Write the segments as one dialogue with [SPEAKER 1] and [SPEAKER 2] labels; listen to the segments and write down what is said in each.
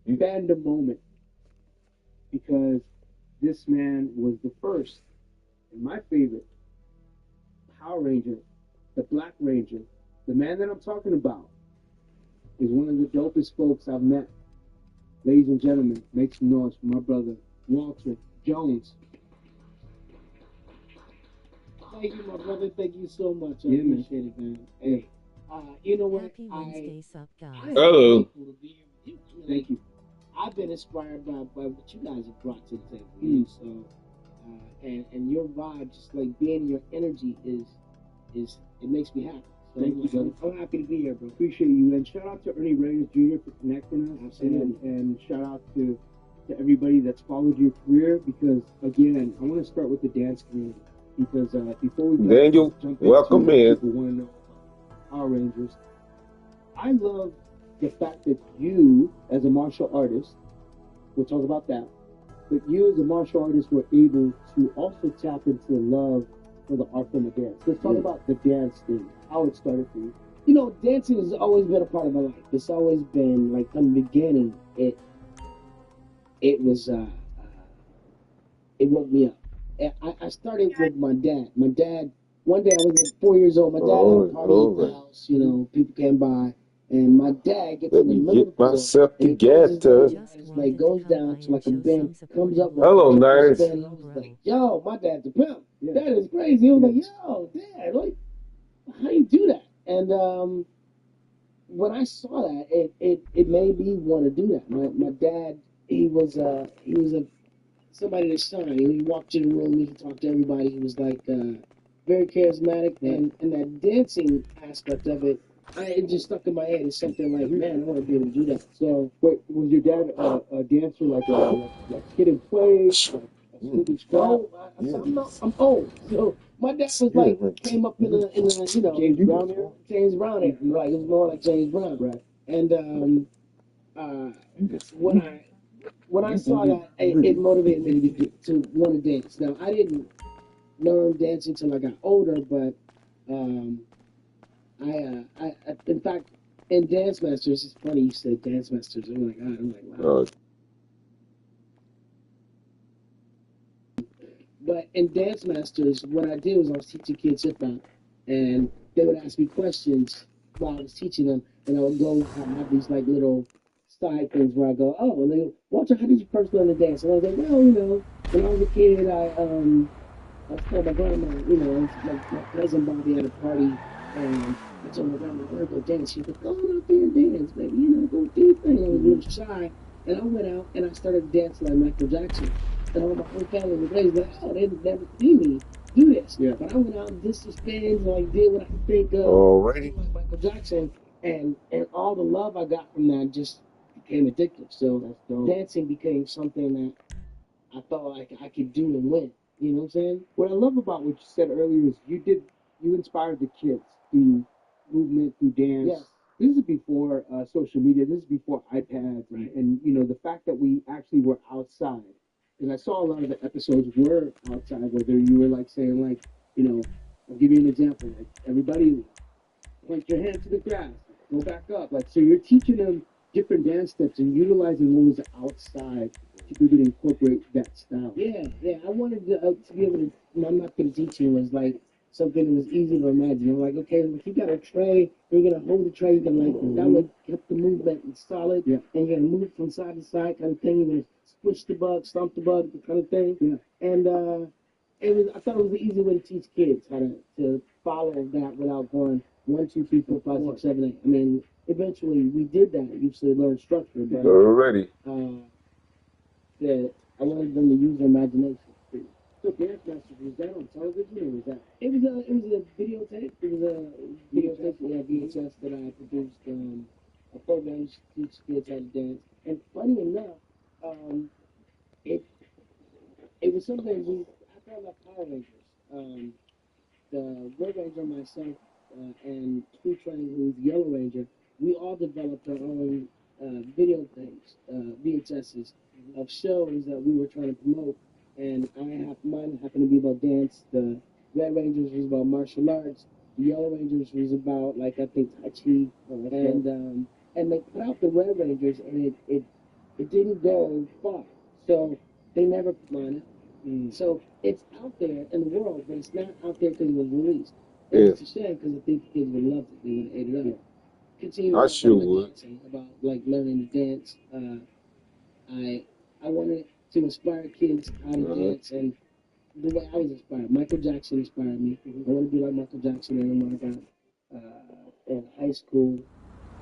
[SPEAKER 1] fandom moment because this man was the first and my favorite Power Ranger, the Black Ranger. The man that I'm talking about is one of the dopest folks I've met. Ladies and gentlemen, make some noise for my brother Walter Jones.
[SPEAKER 2] Thank you, my brother. Thank you so much. I
[SPEAKER 1] Yeah, man.
[SPEAKER 2] appreciate it, man. Hey, you know what?
[SPEAKER 3] Happy Wednesday, sup,
[SPEAKER 2] I
[SPEAKER 3] guys.
[SPEAKER 2] am
[SPEAKER 4] Hello.
[SPEAKER 2] thankful to be here with you. I mean,
[SPEAKER 1] Thank you.
[SPEAKER 2] I've been inspired by what you guys have brought to the table. So, and your vibe, just like being your energy, is it makes me happy. So
[SPEAKER 1] Thank you, brother.
[SPEAKER 2] I'm happy to be here, bro.
[SPEAKER 1] Appreciate you. And shout out to Ernie Reyes Jr. for connecting us.
[SPEAKER 2] Absolutely.
[SPEAKER 1] And shout out to everybody that's followed your career because, again, I want to start with the dance community. Because before we
[SPEAKER 4] Daniel,
[SPEAKER 1] jump
[SPEAKER 4] welcome
[SPEAKER 1] into
[SPEAKER 4] in.
[SPEAKER 1] people want to know about Power Rangers, I love the fact that you, as a martial artist, we'll talk about that, but you as a martial artist were able to also tap into love for the art form of dance. Let's talk about the dance thing, how it started for you.
[SPEAKER 2] You know, dancing has always been a part of my life. It's always been like from the beginning. It was it woke me up. I started with my dad. My dad. One day I was like 4 years old. My dad had a party at the house. You know, people came by, and my dad gets
[SPEAKER 4] Let
[SPEAKER 2] in the
[SPEAKER 4] me
[SPEAKER 2] middle of
[SPEAKER 4] get
[SPEAKER 2] the floor,
[SPEAKER 4] myself
[SPEAKER 2] and he closes
[SPEAKER 4] together.
[SPEAKER 2] his eyes, like goes down to like a bend, comes up,
[SPEAKER 4] Hello,
[SPEAKER 2] with a
[SPEAKER 4] nerds.
[SPEAKER 2] spin. I was like, "Yo, my dad's a pimp.
[SPEAKER 1] Yeah.
[SPEAKER 2] That is crazy." He was like, "Yo, Dad, like, how you do that?" And when I saw that, it made me want to do that. My dad, he was a somebody to shine. He walked in the room, he talked to everybody. He was like very charismatic, and that dancing aspect of it, it just stuck in my head. It's something like, man, I want to be able to do that. So,
[SPEAKER 1] Wait, was your dad a dancer like Kid and Play, like a Snoopy Scrap?
[SPEAKER 2] I'm old. So my dad was like came up in the you know
[SPEAKER 1] James Brown era?
[SPEAKER 2] James Brown era. Like it was more like James Brown.
[SPEAKER 1] Right.
[SPEAKER 2] And when I saw that, it motivated me to want to dance. Now I didn't learn dancing until I got older, but in fact, in Dance Masters, it's funny you said Dance Masters. I'm like, wow. But in Dance Masters, what I did was I was teaching kids hip hop, and they would ask me questions while I was teaching them, and I would go have these like little side things where I go, oh, and they go, Walter, how did you first learn to dance? And I was like, well, you know, when I was a kid, I was told my grandma, you know, my cousin Bobby had a party, and I told my grandma, I want to go dance. She was like, go out there and dance, baby, you know, go do your thing. I was a little shy, and I went out and I started dancing like Michael Jackson. And all my whole family was raised like, oh, they never see me do this.
[SPEAKER 1] Yeah.
[SPEAKER 2] But I went out and did some spins, like did what I could think of,
[SPEAKER 4] Alrighty.
[SPEAKER 2] like Michael Jackson, and all the love I got from that just became addictive. So dancing became something that I felt like I could do and win. You know what I'm saying?
[SPEAKER 1] What I love about what you said earlier is you inspired the kids through movement, through dance.
[SPEAKER 2] Yes.
[SPEAKER 1] This is before social media. This is before iPads,
[SPEAKER 2] Right.
[SPEAKER 1] and you know the fact that we actually were outside. Because I saw a lot of the episodes were outside, whether you were like saying like, you know, I'll give you an example. Like everybody, point your hand to the grass, go back up. Like so, you're teaching them different dance steps and utilizing what was outside to be able to incorporate that style.
[SPEAKER 2] Yeah. I wanted to be able to. I'm not going to teach you was like something that was easy to imagine. I'm like, okay, if you got a tray, you're gonna hold the tray, you're gonna like that would keep the movement solid,
[SPEAKER 1] Yeah.
[SPEAKER 2] and you're gonna move from side to side, kind of thing. You're gonna squish the bug, stomp the bug, kind of thing.
[SPEAKER 1] Yeah.
[SPEAKER 2] And I thought it was the easy way to teach kids how to follow that without going 1, 2, 3, 4, 5, 6, 7, 8. I mean, eventually we did that. You used to learn structure, but
[SPEAKER 4] Alrighty.
[SPEAKER 2] I wanted them to use their imagination.
[SPEAKER 1] So Dance Masters, was that on television or was that?
[SPEAKER 2] It was a videotape. It was a videotape, VHS that I produced. A program to teach kids how to dance. And funny enough, it was something after I left Power Rangers. The Red Ranger, myself, and True Train, who's Yellow Ranger, we all developed our own video tapes, VHSs of shows that we were trying to promote. And mine happened to be about dance. The Red Rangers was about martial arts. The Yellow Rangers was about like I think Tai Chi. And they put out the Red Rangers, and it didn't go far, so they never mine it. So it's out there in the world, but it's not out there because it was released. It's a shame because I think the kids would love it. They would ate it up. Continue
[SPEAKER 3] I sure
[SPEAKER 2] about
[SPEAKER 3] would.
[SPEAKER 2] dancing, about like learning to dance. I wanted to inspire kids how to dance, and the way I was inspired. Michael Jackson inspired me. I want to be like Michael Jackson, and then when I got in high school,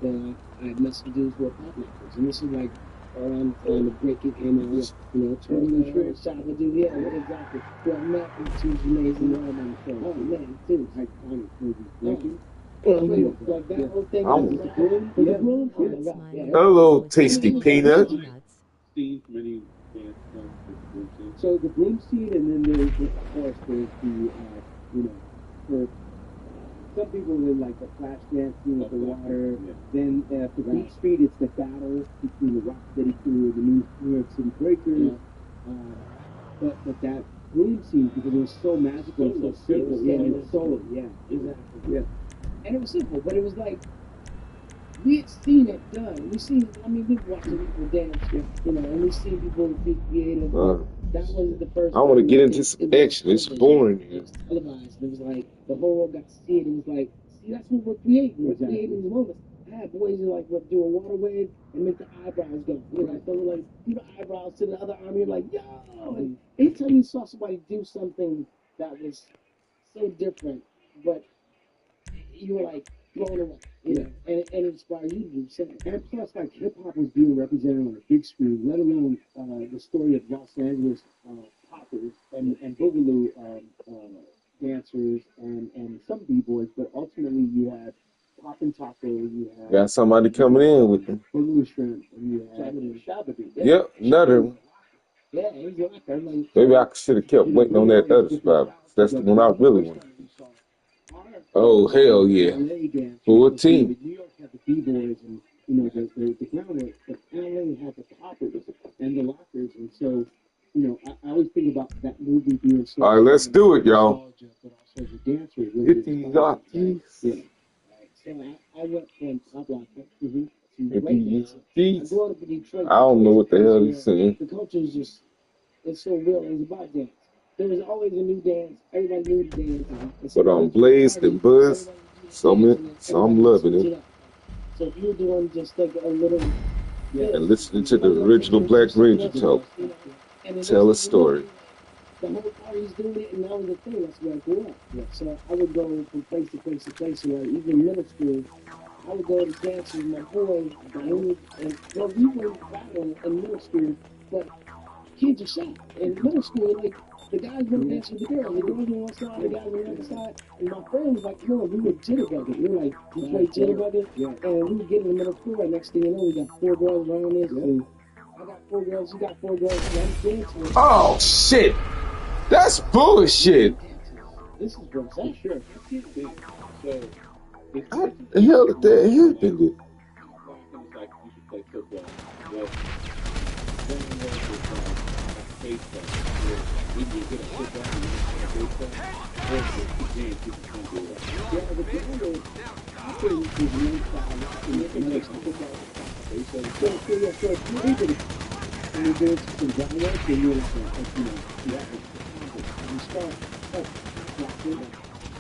[SPEAKER 2] then I met some dudes who were pop rappers, and this is like around the time the breaking came out. You know, 20 minutes shot with dude. Yeah, exactly. Who I met, which was amazing. Oh man, dude, iconic movie. Breaking. Like that whole thing. The broom. Oh my God. Yeah.
[SPEAKER 3] A little tasty peanut.
[SPEAKER 1] Steve, many dance forms with the broom scene. So the broom scene, and then there's, of course, there's the, you know, for some people they like the flash dance scene with the water. Yeah. Then for Beat Street, it's the battle between the Rocksteady crew and the New York City Breakers. Yeah. But that broom scene, because it was so magical and so simple. Yeah, it was solo. Yeah, exactly. Yeah. And it was simple, but it was like, we had seen it done. We've watched people dance, you know, and we've seen people be creative. That was the first.
[SPEAKER 3] I want to get into some action. It's boring here.
[SPEAKER 2] It was televised. It was like the whole world got to see it. It was like, see, that's what we're creating. We're creating these moments. I had boys who like would do a water wave and make the eyebrows go. You know, so like do the eyebrows to the other arm. You're like, yo! And anytime you saw somebody do something that was so different, but you were like blown away, you know, and it inspired you to do something. And plus, like hip hop was being represented on the big screen, let alone the story of Los Angeles poppers and boogaloo dancers and some b-boys, but ultimately you had Pop and Taco, you had
[SPEAKER 3] Got somebody coming in with them.
[SPEAKER 1] Boogaloo Shrimp, and you had Shabba.
[SPEAKER 3] Yep, another one.
[SPEAKER 2] Yeah, exactly.
[SPEAKER 3] Maybe I should have kept waiting on that other spot. That's the one I really want. Oh, hell yeah. Full team.
[SPEAKER 1] New York had the B-boys and, you know, the groundwork, but LA had the poppers and the lockers. And so, you know, I always think about that movie being so.
[SPEAKER 3] All right, let's do it, y'all.
[SPEAKER 1] But also as a dancer.
[SPEAKER 3] Hit these up.
[SPEAKER 2] Yeah. So I went from Top Locker to Detroit.
[SPEAKER 3] I don't know what the hell he's saying.
[SPEAKER 2] The culture is just, it's so real. It's about dance. There was always a new dance. Everybody knew the dance.
[SPEAKER 3] But on Blaze and Buzz, so I'm loving it.
[SPEAKER 2] So if you're doing just like a little...
[SPEAKER 3] And listening to the original Black Ranger talk, tell a story.
[SPEAKER 2] The whole party's doing it, and that was the thing. That's where I grew up. Yeah. So I would go from place to place to place. Where even in middle school, I would go to dance with my boys, and we were battling in middle school, but kids are shy. In middle school, like, the guys were dancing with the girls. The girls were on one side, the guys were on the other side. And my friend was like, come on, we were jitterbugging. We were like, we played jitterbugging, and we would get in the middle school, and next thing you know, we got 4 girls around this, and I got 4 girls, you got 4 girls, and I'm dancing.
[SPEAKER 3] Oh, shit! That's bullshit!
[SPEAKER 2] This is what I'm sure.
[SPEAKER 3] How the hell did that happen?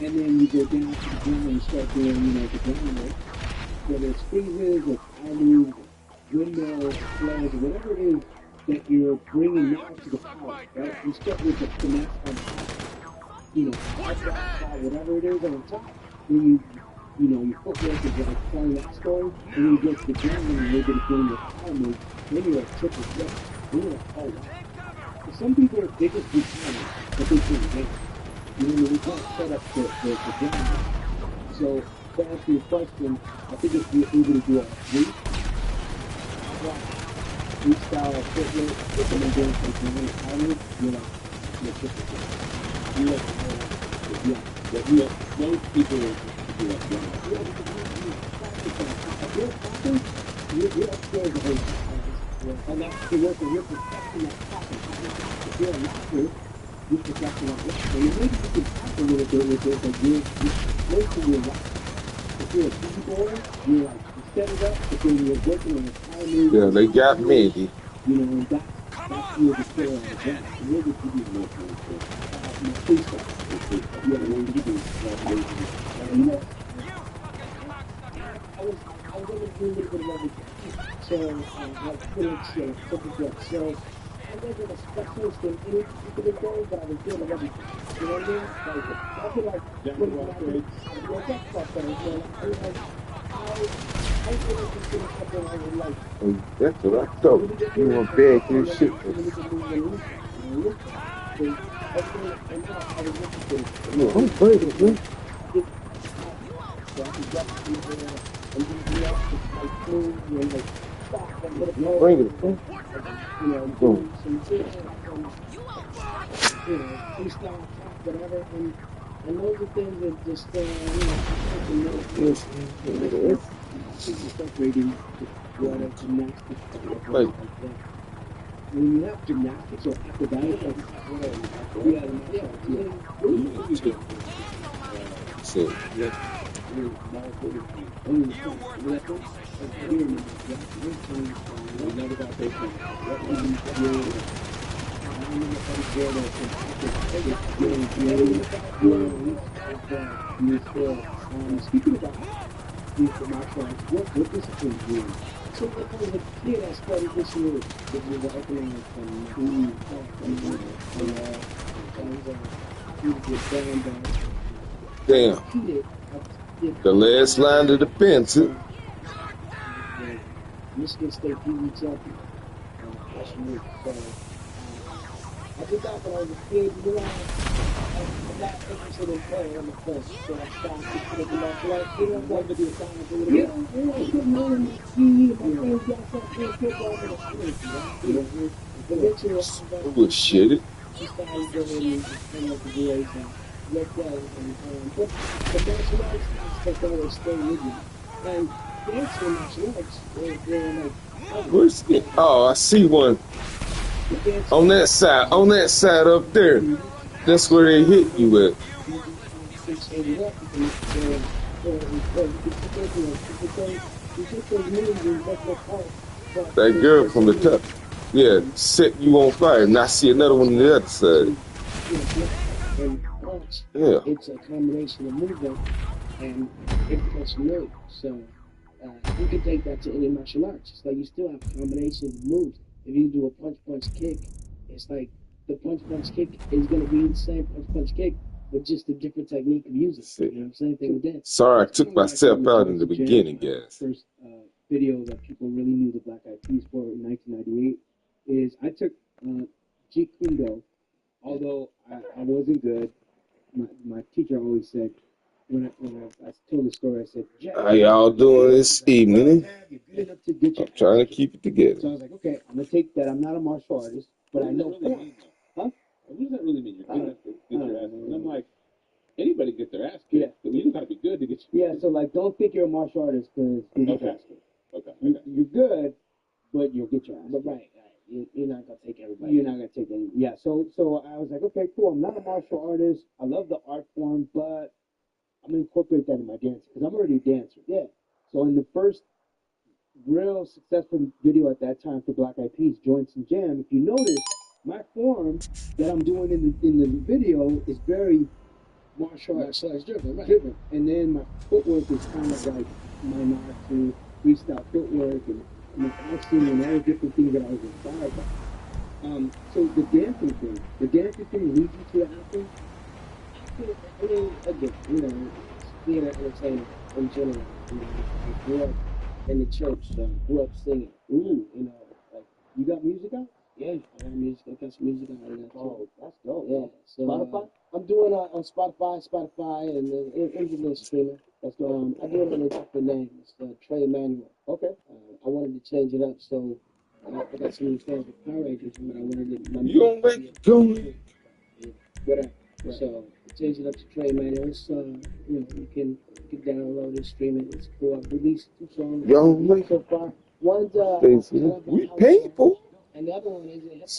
[SPEAKER 1] And then you go down to the ground and start doing, you know, the groundwork, whether it's freezes or climbing, windmills, flares, or whatever it is that you're bringing now to the power, right? You start with the finesse on top, you know, whatever it is on top, then you know, your footwork is like telling that story, and then you get to the ground and you're able to bring your power move, then you're a triple threat. Then you're like, oh wow. For some people, they just do power, but they can't dance. You know, we can't set up the ground. So, to answer your question, I think if you're able to do a freestyle footwork, and then going from the ground power, you're like, you're triple threat. You're like, most people do that ground. You're upstairs the whole time. And that's the work of your perfection that's happening. If you're a locker, you perfection that work. And maybe you can talk a little bit with it, but you're close to your locker. If you're a B-boy, you're like, you set it up, but then you're working on the power move.
[SPEAKER 3] Yeah, they got me.
[SPEAKER 2] You know, and that's where the killer I was at. So where did you do more my freestyle? Yeah, what did you do? You know, I was able to do a little bit of everything. So, like pretty much simple threats. So I wasn't a specialist in any particular thing, but I was good at everything. You know what I mean? Like I feel like when I did basketball players, you know, like I was like I was really interested in something I would like.
[SPEAKER 3] That's what I thought. You want bad good shit.
[SPEAKER 2] Really good move and release that. You know, release that. Because everything and now I was interested in.
[SPEAKER 3] Yeah, I'm breaking, man.
[SPEAKER 2] Get out. So I could get people and be react like smooth and like stop and hit a
[SPEAKER 3] You
[SPEAKER 2] goal.
[SPEAKER 3] bring it, man.
[SPEAKER 2] You know, do some good and you know, freestyle attack, whatever, and those are things that just you know, I can know
[SPEAKER 3] Yes.
[SPEAKER 2] separating what a gymnastics style
[SPEAKER 3] Like,
[SPEAKER 2] like that. When you have gymnastics or acrobatics, like yeah,
[SPEAKER 3] so,
[SPEAKER 2] speaking about the martial arts, what discipline do you? So when I was a kid, I started this year with the economics and
[SPEAKER 3] damn. The last line of defense.
[SPEAKER 2] Michigan State PE champion. So I did that when I was a kid. You know, I'm not interested in playing on the fence, so I stopped to the martial arts. You know, I wanted to be a science a little bit. I couldn't learn my PE. My friends got started playing football, but I couldn't do that. You know, eventually I got
[SPEAKER 3] Bullshit.
[SPEAKER 2] decided to go ahead and kind of like the boys and let go. But the martial arts aspect always stayed with me. And dancing and martial arts, they're like,
[SPEAKER 3] Where's it? Oh, I see one. On that side up there. That's where they hit you at. That girl from the top. Yeah, set you on fire. And I see another one on the other side. Yeah.
[SPEAKER 2] It's a combination of movement and impulse move. So you can take that to any martial arts. It's like you still have combinations of moves. If you do a punch kick, it's like the punch kick is going to be the same punch kick, but just a different technique of using it. You know what I'm saying? Thing with that.
[SPEAKER 3] Sorry, I took myself out in the beginning, guys.
[SPEAKER 1] First video that people really knew the Black Eyed Peas for in 1998 is I took Jeet Kune Do, although I wasn't good. My teacher always said, when I told the story, I said,
[SPEAKER 3] How y'all doing this evening? I'm trying to keep it together.
[SPEAKER 1] So I was like, okay, I'm going to take that. I'm not a martial artist, but I know. Huh?
[SPEAKER 4] What does that really mean? You're good enough to get your ass. And I'm like, anybody get their ass kicked. Yeah. But you got to be good to get your
[SPEAKER 1] Yeah, so like, don't think you're a martial artist because you get your ass kicked.
[SPEAKER 4] Okay.
[SPEAKER 1] You're good, but you'll get your ass kicked.
[SPEAKER 2] But right. You're not gonna take everybody.
[SPEAKER 1] You're not gonna take any. Yeah. So I was like, okay, cool. I'm not a martial artist. I love the art form, but I'm gonna incorporate that in my dancing because I'm already a dancer. Yeah. So in the first real successful video at that time for Black Eyed Peas, Joints and Jam, if you notice, my form that I'm doing in the video is very martial arts driven, right? And then my footwork is kind of like my nod to freestyle footwork and acting and all the different things that I was inspired by. So the dancing thing leads you to the acting.
[SPEAKER 2] I mean, again, you know, being an entertainer in general, you know, I grew up in the church, grew up singing. You know, like
[SPEAKER 1] You got music out?
[SPEAKER 2] yeah, I got music. I got some music out of that too.
[SPEAKER 1] Oh, that's dope.
[SPEAKER 2] Yeah. So
[SPEAKER 1] Spotify?
[SPEAKER 2] I'm doing on Spotify, and internet streaming.
[SPEAKER 1] That's dope.
[SPEAKER 2] I do it under a different name. It's Trey Manuel.
[SPEAKER 1] Okay.
[SPEAKER 2] I wanted to change it up, so I got some new fans with Power Rangers, but I wanted to.
[SPEAKER 3] You gonna make it going?
[SPEAKER 2] Whatever. Right. So change it up to Trey Manuel. It's you know, you can download it, stream it. It's cool. I've released 2 songs
[SPEAKER 3] Y'all make
[SPEAKER 2] so far. One's
[SPEAKER 3] we people.
[SPEAKER 2] and the other one is a hip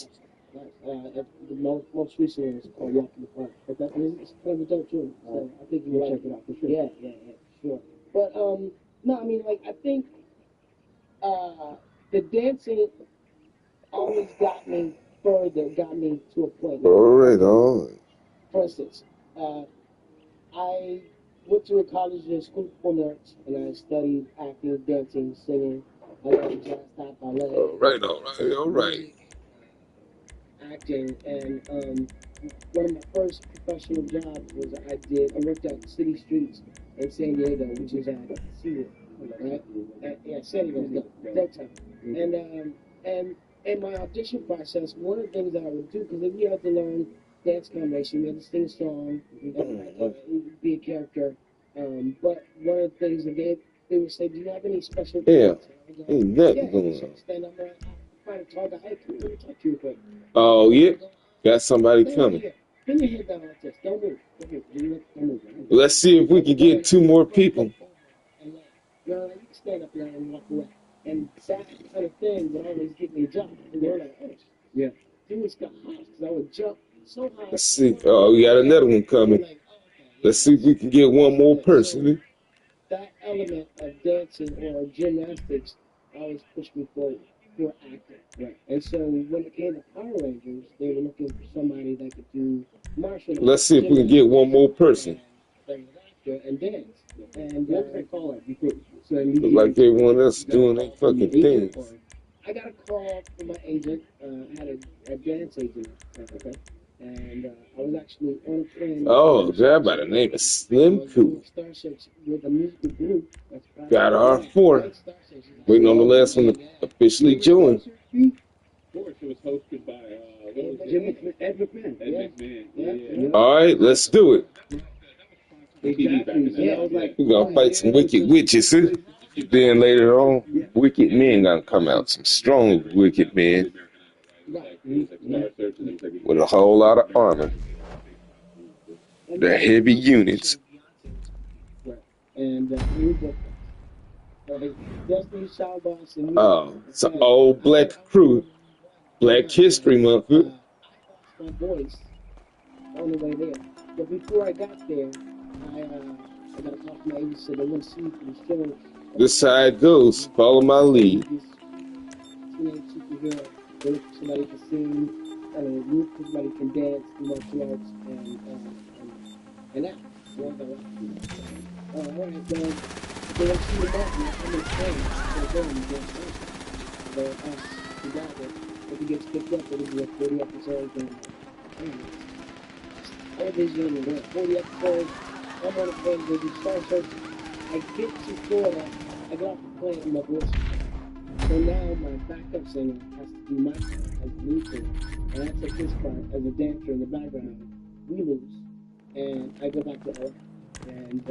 [SPEAKER 2] hop. The most recent one is called Walk in the Park. But that is kind of a dope tune. So I think you
[SPEAKER 1] check it out for sure.
[SPEAKER 2] Yeah, sure. But no, I mean, like I think the dancing always got me further, got me to a point.
[SPEAKER 3] All right.
[SPEAKER 2] For instance, I went to a college in school of performing arts, and I studied acting, dancing, singing. I learned jazz, stop, ballet.
[SPEAKER 3] All right.
[SPEAKER 2] Acting, and one of my first professional jobs was I worked at City Streets in San Diego, which is at SeaWorld, right? San Diego, Delta. And in my audition process, one of the things that I would do, because we had to learn dance combination, we had to sing a song, and be a character. But one of the things that they would say, do you have any special talents?
[SPEAKER 3] Ain't nothing going on.
[SPEAKER 2] Stand up there, trying to talk, hey, can we talk to you quick?
[SPEAKER 3] Oh, yeah. Got somebody coming.
[SPEAKER 2] Pin your head down like this. Don't move. Don't move.
[SPEAKER 3] Let's see if we can get 2 more people.
[SPEAKER 2] And you can stand up there and walk away. And that kind of thing would always get me a job. And they're like, oh, yeah. Dudes got hot because I would jump so high.
[SPEAKER 3] Let's see. Oh, we got another one coming. Let's see if we can get 1 more person.
[SPEAKER 2] That element of dancing or gymnastics always pushed me forward for acting. Right. And so when it came to Power Rangers, they were looking for somebody that could do martial arts.
[SPEAKER 3] Let's see if we can get 1 more person.
[SPEAKER 2] And dance. And
[SPEAKER 1] What's that call it? So
[SPEAKER 3] look like everyone else doing their fucking things.
[SPEAKER 2] I got a call from my agent. I had a dance agent. Okay. And I was actually on a plane.
[SPEAKER 3] Oh, that by the name of Slim Cool.
[SPEAKER 2] With a musical group.
[SPEAKER 3] Got our 4. Waiting on the last one to officially join.
[SPEAKER 4] It was hosted by
[SPEAKER 1] Ed McMahon.
[SPEAKER 4] Yeah.
[SPEAKER 3] All right, let's do it.
[SPEAKER 1] Exactly.
[SPEAKER 3] We're going to fight some wicked witches. Huh? Then later on, wicked men going to come out. Some strong wicked men with a whole lot of armor. They're heavy units.
[SPEAKER 2] And
[SPEAKER 3] Oh, it's an old black crew. Black History Month.
[SPEAKER 2] I lost my voice on the way there. But before I got there, I got a call from my agent said they want to see me for the show.
[SPEAKER 3] This is how it goes. Follow my lead.
[SPEAKER 2] Teenage superhero. They look for somebody to sing, look for somebody who can dance, do martial arts, and act. All right, then they want to see the Martin. I'm in the train. They're going to dance. They're us together. If it gets picked up, it'll be a 40 episodes. Television and 40 episodes. I'm on a plane with these Star Search. I get to Florida. I get off the plane and my voice. So now my backup singer has to do my part as the lead singer. And I take his part as a dancer in the background. We lose. And I go back to LA. And,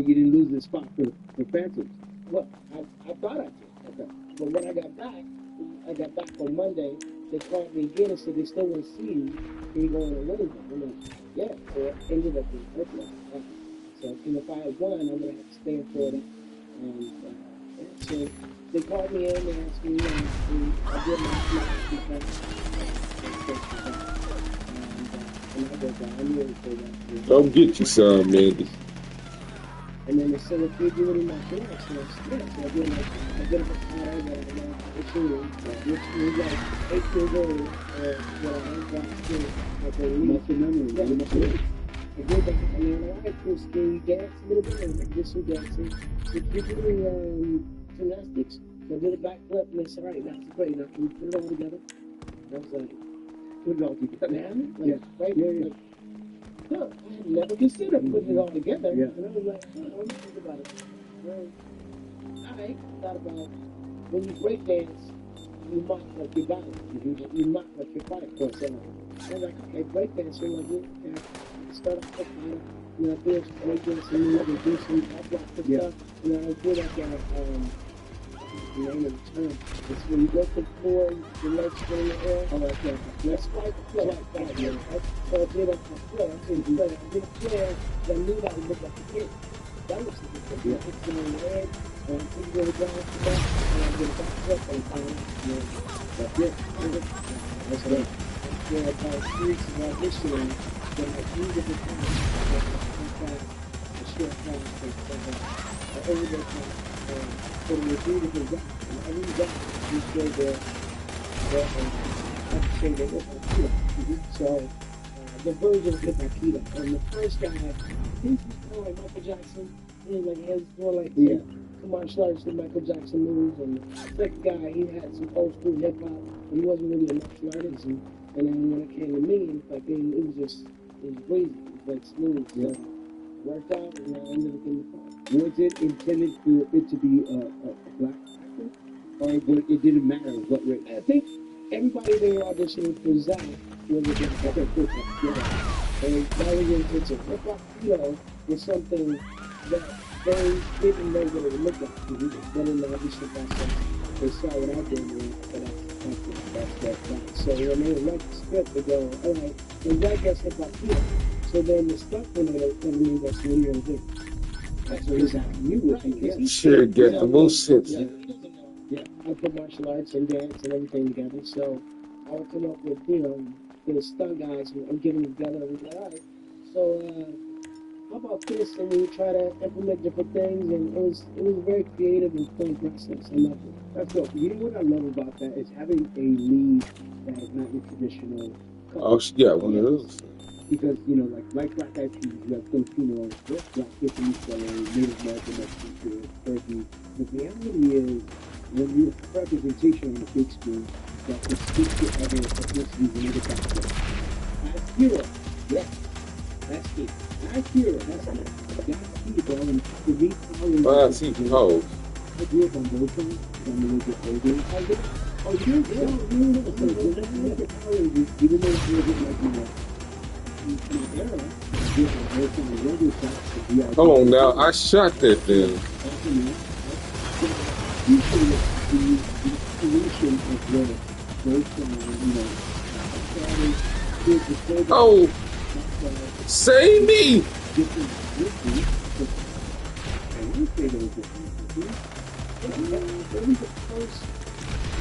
[SPEAKER 1] you didn't lose the spot for Phantoms.
[SPEAKER 2] Well, I thought I did. Okay. But when I got back on Monday, they called me again and said they still want to see you. Can you go on a Wednesday? I'm like, yeah. So it ended up being perfect. So if I had won, I'm going to have to stay in Florida. And so they called me in and asked me, I did my and I go down. I'm really for that.
[SPEAKER 3] Don't get you some, man.
[SPEAKER 2] And then they said, if you're doing my dance, so I did a bit of a pattern that I learned for shooting, which was like 8 years old, when I got to like a muscle memory. Yeah, I did that, and then I like to skinny dance a little bit, and I did some dancing. So if you're doing gymnastics, so I did a backflip, and they said, all right, that's great, now can you put it all together? And I was like, put it all together? Man, like, right? Yeah. No, I had never considered putting it all together. Yeah. And I was like, let me think about it. Well, I thought about when you break dance, you mock like your body. You mock like your body. So I was like, okay, break dance, so I do. And I start off with do some break dancing, do some stuff. And then I do like the name of the term. It's when you go to the floor, your legs go in the air. Oh, like that. That's like flare. So I did a flare. I did a flare. I knew that would look like a kid. That looks like a kid. I put it in the head, and I put it in the ground for that, and I did a back flip, and that's it. That's it. After about 3 weeks of auditioning, then I used it a short class, over the time. So we do different gaps, and every gap we show the have to say they look like keto. So the version of hip hop keto. And the first guy, he was kind of like Michael Jackson. He was like he was more like martial arts and Michael Jackson moves. And the second guy, he had some old school hip hop, but he wasn't really a martial artist. And then when it came to me, like it was just it was crazy. It was like smooth. So it worked out, and I ended up getting the part.
[SPEAKER 1] Was it intended for it to be a black actor, or it didn't matter what race?
[SPEAKER 2] I think everybody they were auditioning for Zach was a black actor. And that was intention. Hip hop keto was something that they didn't know what it would look like. But in the audition process, they saw what I did, and that's that. So when they read the script, they go, all right, well, Zach gets hip hop keto. So then the stuff when they mean that's when you're in That's what he's asking you with.
[SPEAKER 3] Sure, get the most sense.
[SPEAKER 2] Yeah, I put martial arts and dance and everything together. So I would come up with, the stunt guys who I'm getting together and we're like, all right, so how about this? And we try to implement different things, and it was very creative and fun process. I loved it.
[SPEAKER 1] That's dope. You know what I love about that is having a lead that is not your traditional.
[SPEAKER 3] Oh, yeah, one of those.
[SPEAKER 1] Because like Black Eyed Peas, you have Filipino, Black Vietnamese, Native American, Mexican, Turkey. The reality is, when you have representation on the big screen that can speak to other ethnicities and other backgrounds, as hero, yes, that's it. As hero, that's it. That's key, bro. And to me,
[SPEAKER 3] I see pose.
[SPEAKER 1] I grew up on those things. I'm a little bit older. Oh, you know, so when I look at Power Rangers, even though it's a little bit like,
[SPEAKER 3] Come on now, I shot that thing. Oh, save me!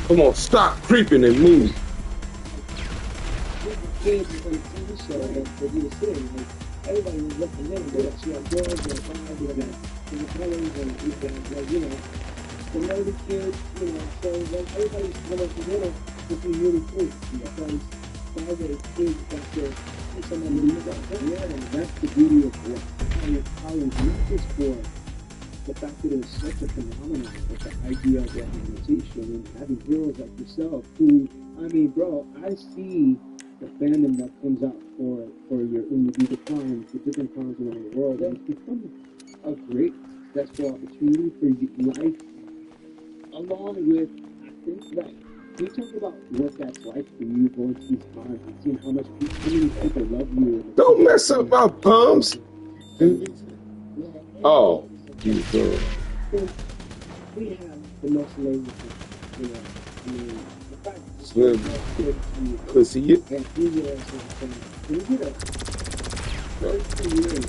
[SPEAKER 3] Come on, stop creeping and move.
[SPEAKER 2] Kids on the TV show that he was sitting, everybody was looking at him, but she had girls and guys and the colors and the nerdy kids, so everybody's coming together, which is really cool, because now the kids got to see some of the
[SPEAKER 1] yeah, and that's the beauty of what college, not just for the fact that it was such a phenomenon, but the idea of representation and having heroes like yourself who, I mean, bro, I see the fandom that comes out for your when you do the crimes, the different crimes around the world, and it's become a great successful opportunity for life, along with acting. Right? Can you talk about what that's like for you going to these crimes and seeing how many people love you?
[SPEAKER 3] Don't mess up my palms. Oh, you girl.
[SPEAKER 2] We have the most amazing thing, I mean, the fact
[SPEAKER 3] Slim pussy.
[SPEAKER 2] and he was we did a 32 years.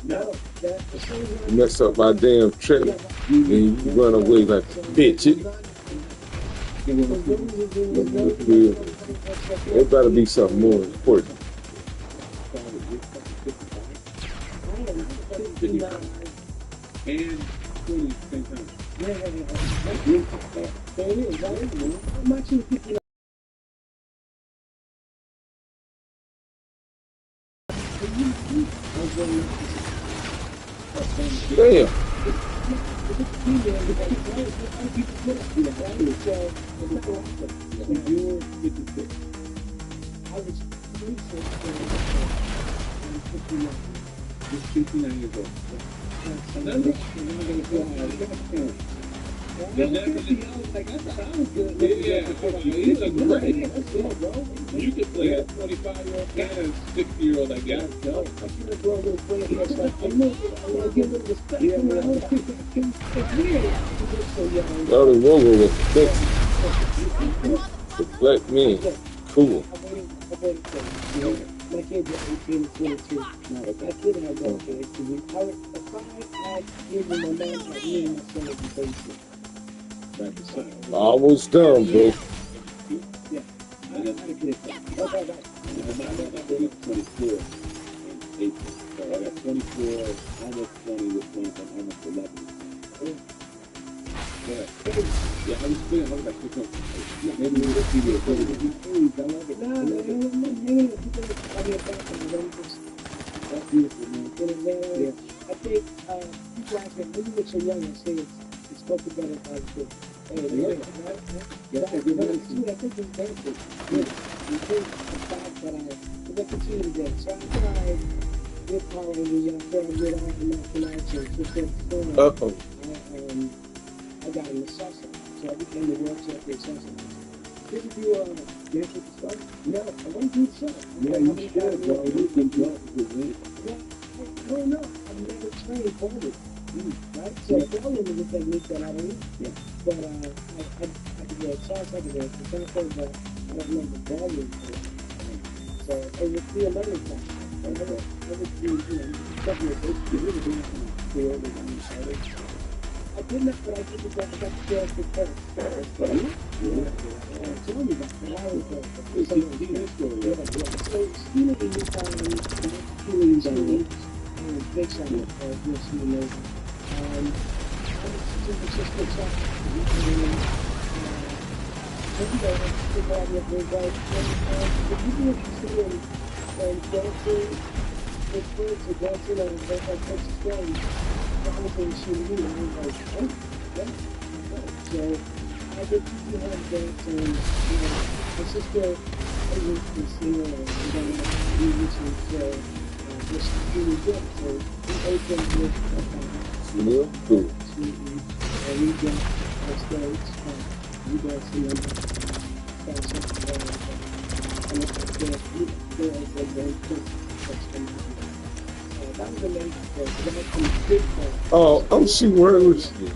[SPEAKER 2] No, that
[SPEAKER 3] Mess up my damn trip and you run away like a bitch. There better be something more important.
[SPEAKER 4] And 20 at the same time.
[SPEAKER 2] I'm actually picking up.
[SPEAKER 3] Damn.
[SPEAKER 4] You're 56.
[SPEAKER 2] I was
[SPEAKER 4] 59 years old. Another? You look great. You could play a 25-year-old and a 60-year-old, I guess.
[SPEAKER 3] Well, the rover was thick. The black man. Cool.
[SPEAKER 2] My kids are 18 and 22. I could have done kids. If I had kids and my mom had me and my son would be 32.
[SPEAKER 3] Almost done, bro.
[SPEAKER 2] Yeah. I had a kid. Okay, right.
[SPEAKER 4] I'm 24 in April. So I got 24, almost 20 with 20, almost 11. But yeah, I was thinking, I was like, maybe we'll see the ability.
[SPEAKER 2] I love it. No, I'm hanging with people that have your background. That's beautiful, man. You know what I'm saying? I think people ask me, when you were so young, I say it's spoken better by the book. Hey, right? But I think it's benefit. You think the fact that because I continue to dance. So after I did Power Rangers, after I did all the martial arts and Twisted Storm, I got into salsa. So I became the world champion salsa. Didn't do dance with the stars? No, I went to the show. Yeah, you should, bro. You can go to win. Yeah, I don't know. I've never trained ballroom. Right? So ballroom is a technique that I don't know. Yeah. But I could do salsa, I could dance the salsa, but I don't know the ballroom. So it would be a learning process. I would do, definitely. You really do have to feel the one I did not, but I did the I got the chance to first. Yeah. Tell me about that. I was So Steely big shot of your SuperNOVA. I was teaching the sister shot. People have your big guys. If you be interested in dancing, with friends or dancing on Texas Stage, I was in shooting, and I was like, oh, yeah. So I did teaching her to dance, and my sister was a singer, and musician, so just really good. So we opened with
[SPEAKER 3] Real cool.
[SPEAKER 2] and we danced on stage, we danced in the fashion, and that was amazing. That was a big part.
[SPEAKER 3] Oh, I'm shooting word with you.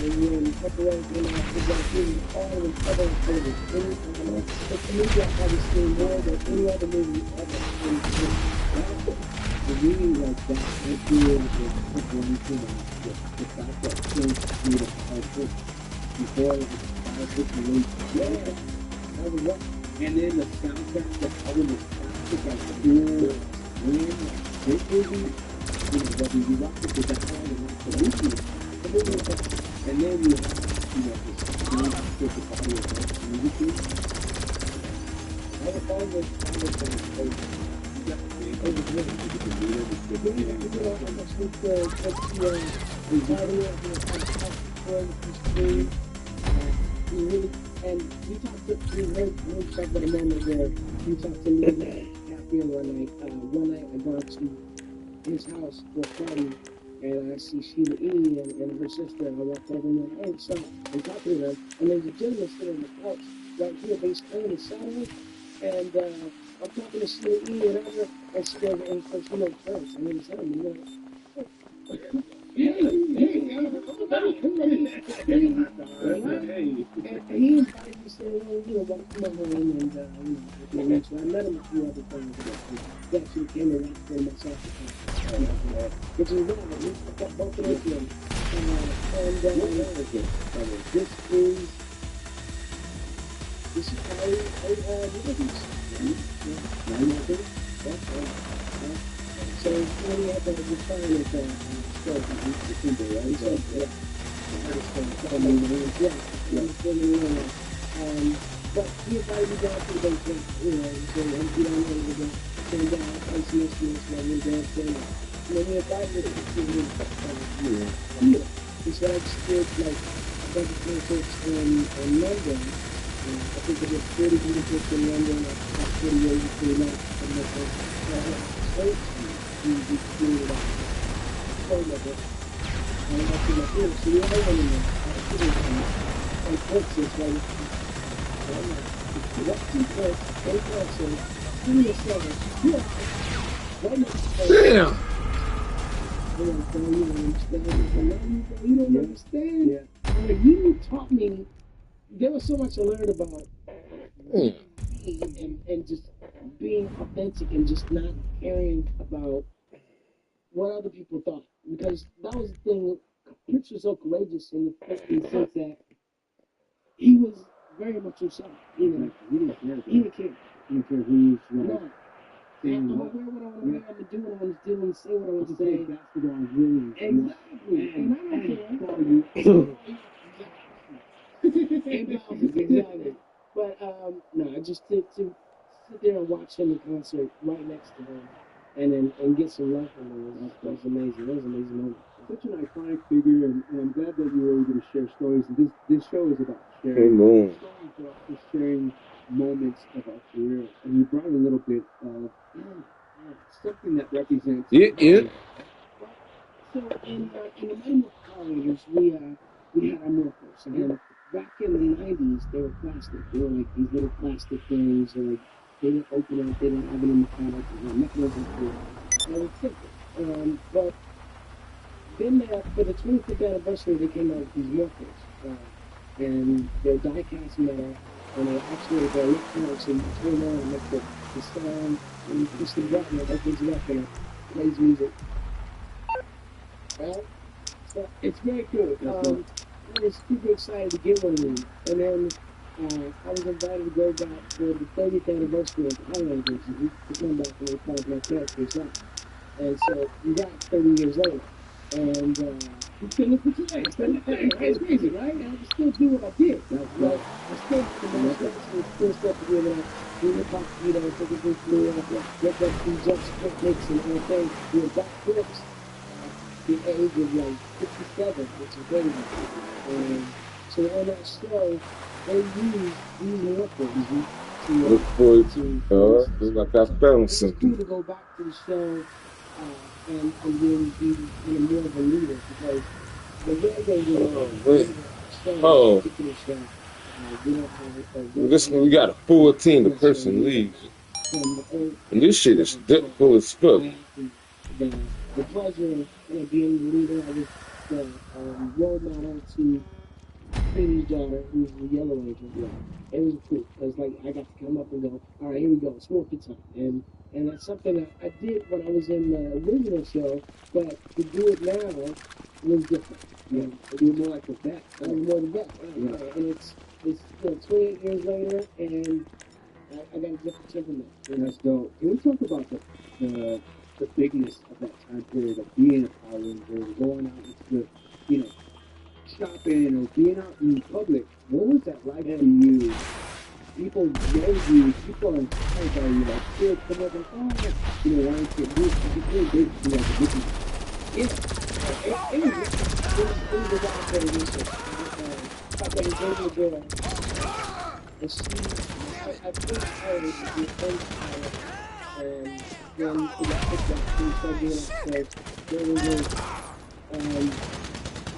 [SPEAKER 2] And when Pepperoni came out, it was really all of the other movies. It's a movie I've probably seen more than any other movie ever. The reading like that, I feel like Pepperoni came out, the fact that Prince made a book before like 5-6 years. Yeah, that was rough. And then the soundtrack, the album was classic, like cool, wind, like this movie, whether you rock it to that song or not, the movie was like, and then you have, this classic body of music. I was always crazy. It was really, I just looked the environment, really, and we heard talk about a moment where you talked to me at cafe one night I got to his house for a party, and I see Sheila E. and her sister, and I walked over and I'm like, hey, what's up? I'm talking to them, and there's a gentleman sitting on the couch right here, but he's playing his satellite, and I'm talking to Sheila E. and whatever, and she goes, and of course, first, I mean, it's him, and he invited me to say, well, welcome to my home, and so I met him a few other times. He actually came and watched me myself, which is rare. We got both of those ones. This is how so when we had the retirement stroke in September, right? So, but he invited me down to the basement, so I'm down there with the came down, and we dancing. We invited me to the he said I just did like a bunch of concerts in London. I think it was 40 concerts in London, like 48 to 49, and that's so we created a whole of it. And I said, like, so you're over in there. I said, like, what's this, right? I'm like, what's two first, 8 concerts, 27, yeah.
[SPEAKER 3] Damn.
[SPEAKER 2] You don't understand. Yeah. You taught me. There was so much I learned about and just being authentic and just not caring about what other people thought. Because that was the thing. Prince was so courageous in the sense that he was very much himself. He didn't care. He didn't care who he was. No.
[SPEAKER 1] saying
[SPEAKER 2] I'm
[SPEAKER 1] what.
[SPEAKER 2] aware what I want to be. I'm gonna do what I want to do and say what I want to
[SPEAKER 1] Play
[SPEAKER 2] say.
[SPEAKER 1] basketball is really
[SPEAKER 2] Exactly. And I don't care.
[SPEAKER 1] call you.
[SPEAKER 2] Imbalances, exactly. But no, just to sit there and watch him in concert right next to him, and get some love from him was amazing. That was an amazing moment.
[SPEAKER 1] Such an iconic figure, and I'm glad that you were able to share stories. And this show is about sharing
[SPEAKER 3] Amen.
[SPEAKER 1] stories, but also sharing moments of our career. And you brought a little bit of something that represents.
[SPEAKER 3] Yeah.
[SPEAKER 2] So in the Mighty Morphin Power Rangers, we had our morphers, and back in the '90s, they were plastic. They were like these little plastic things, and like they didn't open up, they didn't have any mechanism to it. And it was simple. But then for the 25th anniversary, they came out with these morphers, and they're die-cast metal, and they're actually they're electronic, so you turn on and make the sound, and you push the button, and it opens it up, and it plays music. Well, so it's very cool. I was super excited to get one of these, and then I was invited to go back for the 30th anniversary of Power Rangers to come back and reprise my characters up. And so we got 30 years later, and
[SPEAKER 1] You still look for today.
[SPEAKER 2] it's crazy, right? And I can still do what I did. Like I still have the martial arts and still stuff to do that. Do the pop, take a big fluid, get that two jumps, techniques, and everything. Do a back flips. The age of like 57, which is crazy. And so on that show, they use these morphers
[SPEAKER 3] Look forward to like I found
[SPEAKER 2] it's cool
[SPEAKER 3] something.
[SPEAKER 2] to go back to the show and really be more of a leader, because the Red Ranger particular show, we don't have
[SPEAKER 3] This one we got a full team. The person leaves, and this shit is full as fuck.
[SPEAKER 2] The pleasure of being the leader. I was the role model to Queenie's daughter, who's the Yellow Ranger. Yeah, it was cool. It was like I got to come up and go, all right, here we go, it's morphin' time, and that's something that I did when I was in the original show, but to do it now was different.
[SPEAKER 1] Yeah, you're more like a vet.
[SPEAKER 2] I was more than that, right? And it's 28 years later, and I got a different temperament.
[SPEAKER 1] And that's dope. Can we talk about the bigness of that time period of being a Power Ranger and going out into the, shopping or being out in public? What was that like for you? People know you. People are inspired by you. Like kids come up and why don't you it's really big to be like a Mickey.
[SPEAKER 2] Yeah, it was a wild celebration. I got a little girl, and she, I first heard the first time, and then we got picked up, and we started doing it. So there was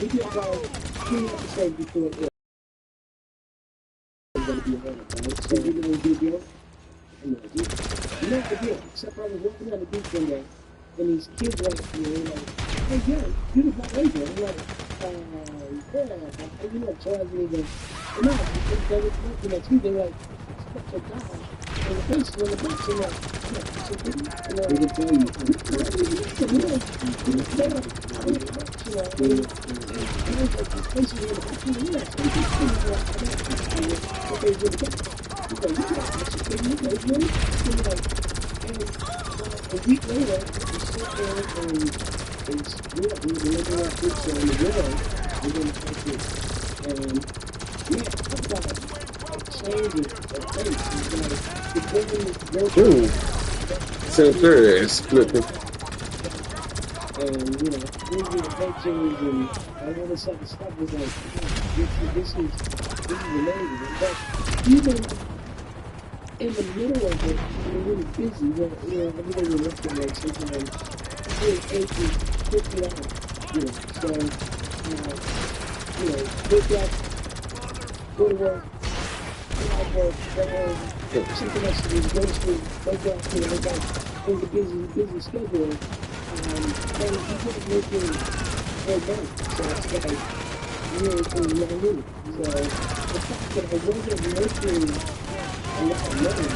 [SPEAKER 2] we did about 3 episodes before it was going to be a winner, right? So we did a big deal. No idea, except I was walking down the beach one day, and these kids were like, hey, yeah, you're the Black Ranger. I'm like, yeah, so I was even, no, because they were looking at you, they were like, such a guy, and the face was on the beach, and like, they would tell you, a week later, we sit there and we were living our picture in the world within the country. And yeah, talk about a change of face. The building
[SPEAKER 3] So there is flipping.
[SPEAKER 2] and moving adventures and all this other stuff was like, this is amazing. But even in the middle of it, you're really busy. Everything you're looking at sometimes you're 50 hours. So wake up, go to work, drive work, go home, something else to do, go to school, wake up, it's a busy schedule. And you couldn't make it all day. So it's like really minute. So the fact that I wasn't making a lot of money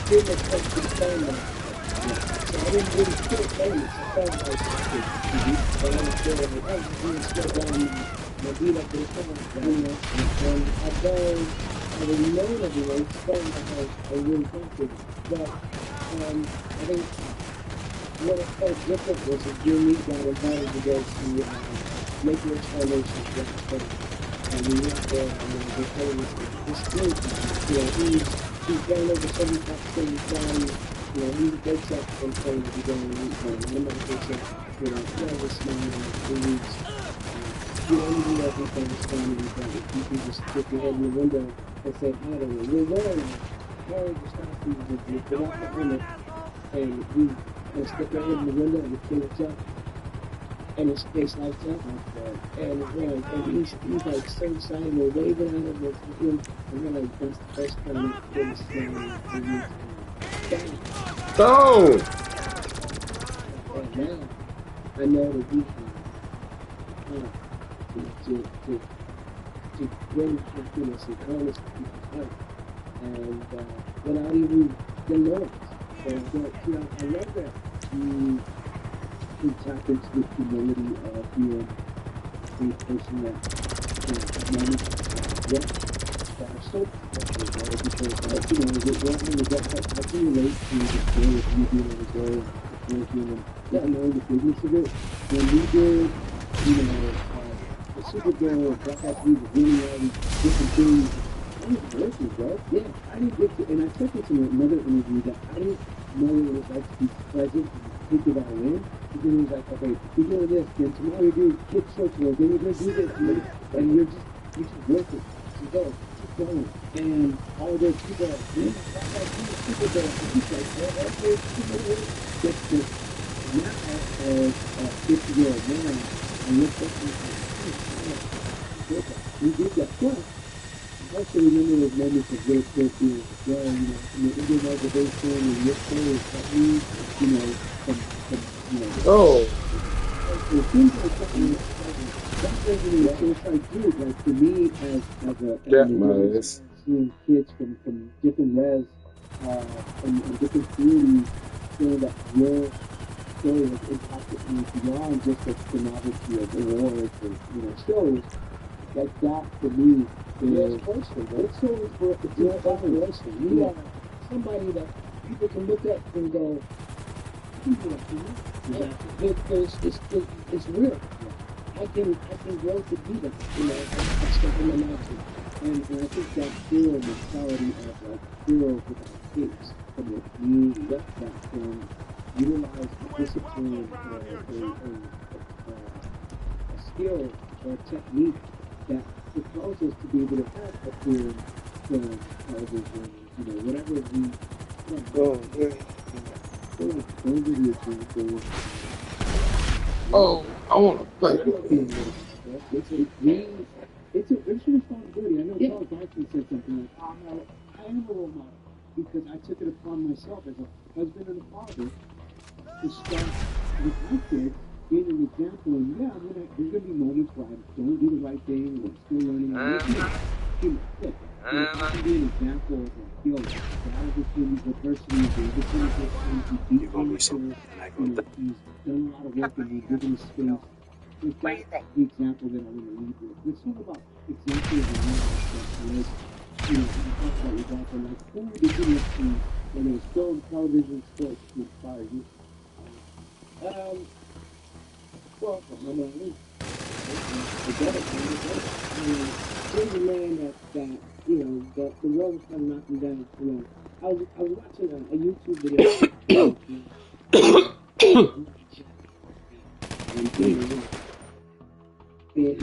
[SPEAKER 2] didn't affect the family. So I didn't really feel famous. I felt like but I didn't feel like, oh, I'm going to slow down my beat up to the phone. And although I was known everywhere, it's felt like I was really comfortable. But I think what it felt different was that you and me got invited to go to Make-A-Wish Foundation last spring. And we went there and they told us this group, he's down over 75% of his body, he wakes up and plays every day, no medication, he has a smile like 3 weeks. You don't do everything that's fine and everything. You can just stick your head in the window and say hi to him. We're wearing hard costumes without the helmet, and we stick our head in the window and the kid looks up and his face lights up, and he's like so excited, we're waving at him, we're talking, and we're like, that's the first time that kid is smiling for you.
[SPEAKER 3] Oh!
[SPEAKER 2] And now I know that we can to bring happiness and kindness to people's hearts, and without even the noise. So I love that you tap into the humility of being a person that moments that are so powerful, right? Because I can relate to the story of you being able to go and working and knowing the business of it. When we did, the Super Bowl, Black Eyed Peas, winning all these different things, I was working, bro. Yeah, I didn't get to, and I took it to another interview that I didn't know what it was like to be present and think about a win. Because it was like, okay, we're doing this, then tomorrow we're doing kids circles, then we're going to do this, and you're just working. You go, keep going. And all those people are like, Black Eyed Peas, Super Bowl, and he's like, well, okay, that's just now as a 50-year-old man, and you're thinking, we did that. But I also remember those moments of great feeling as well, from the Indian reservation and your stories that we,
[SPEAKER 3] Oh!
[SPEAKER 2] it seems like something that resonates. So it's like, dude, like for me as seeing kids from different res and different communities, saying that your story has impacted me beyond just the novelty of awards and shows. Like that for me is personal. It's so inspirational. You are somebody that people can look at and go, because it's real. I can grow to do that. I step in the mountain. And I think that hero mentality of like heroes without capes from the community that can utilize the discipline or a skill or a technique that propels us to be able to have a film, television, whatever we.
[SPEAKER 3] Oh, man.
[SPEAKER 2] Those are the examples.
[SPEAKER 3] Oh, I want to play.
[SPEAKER 2] It's a responsibility. I know Charles Barkley said something like, I am a role model because I took it upon myself as a husband and a father to start with my kids being an example. And yeah, there's gonna be moments where I don't do the right thing and I'm still learning. I can be an example of like, yo, dad overcame these adversities, he beat me to, he's done a lot of work and he's given the space. Like that's the example that I want to lead with. Let's talk about examples of life that you talk about your dad, but like who did you look to when it was film, television, sports to inspire you? Well, my man Lee. Here's a man that the world was kind of knocking down. I was watching a YouTube video.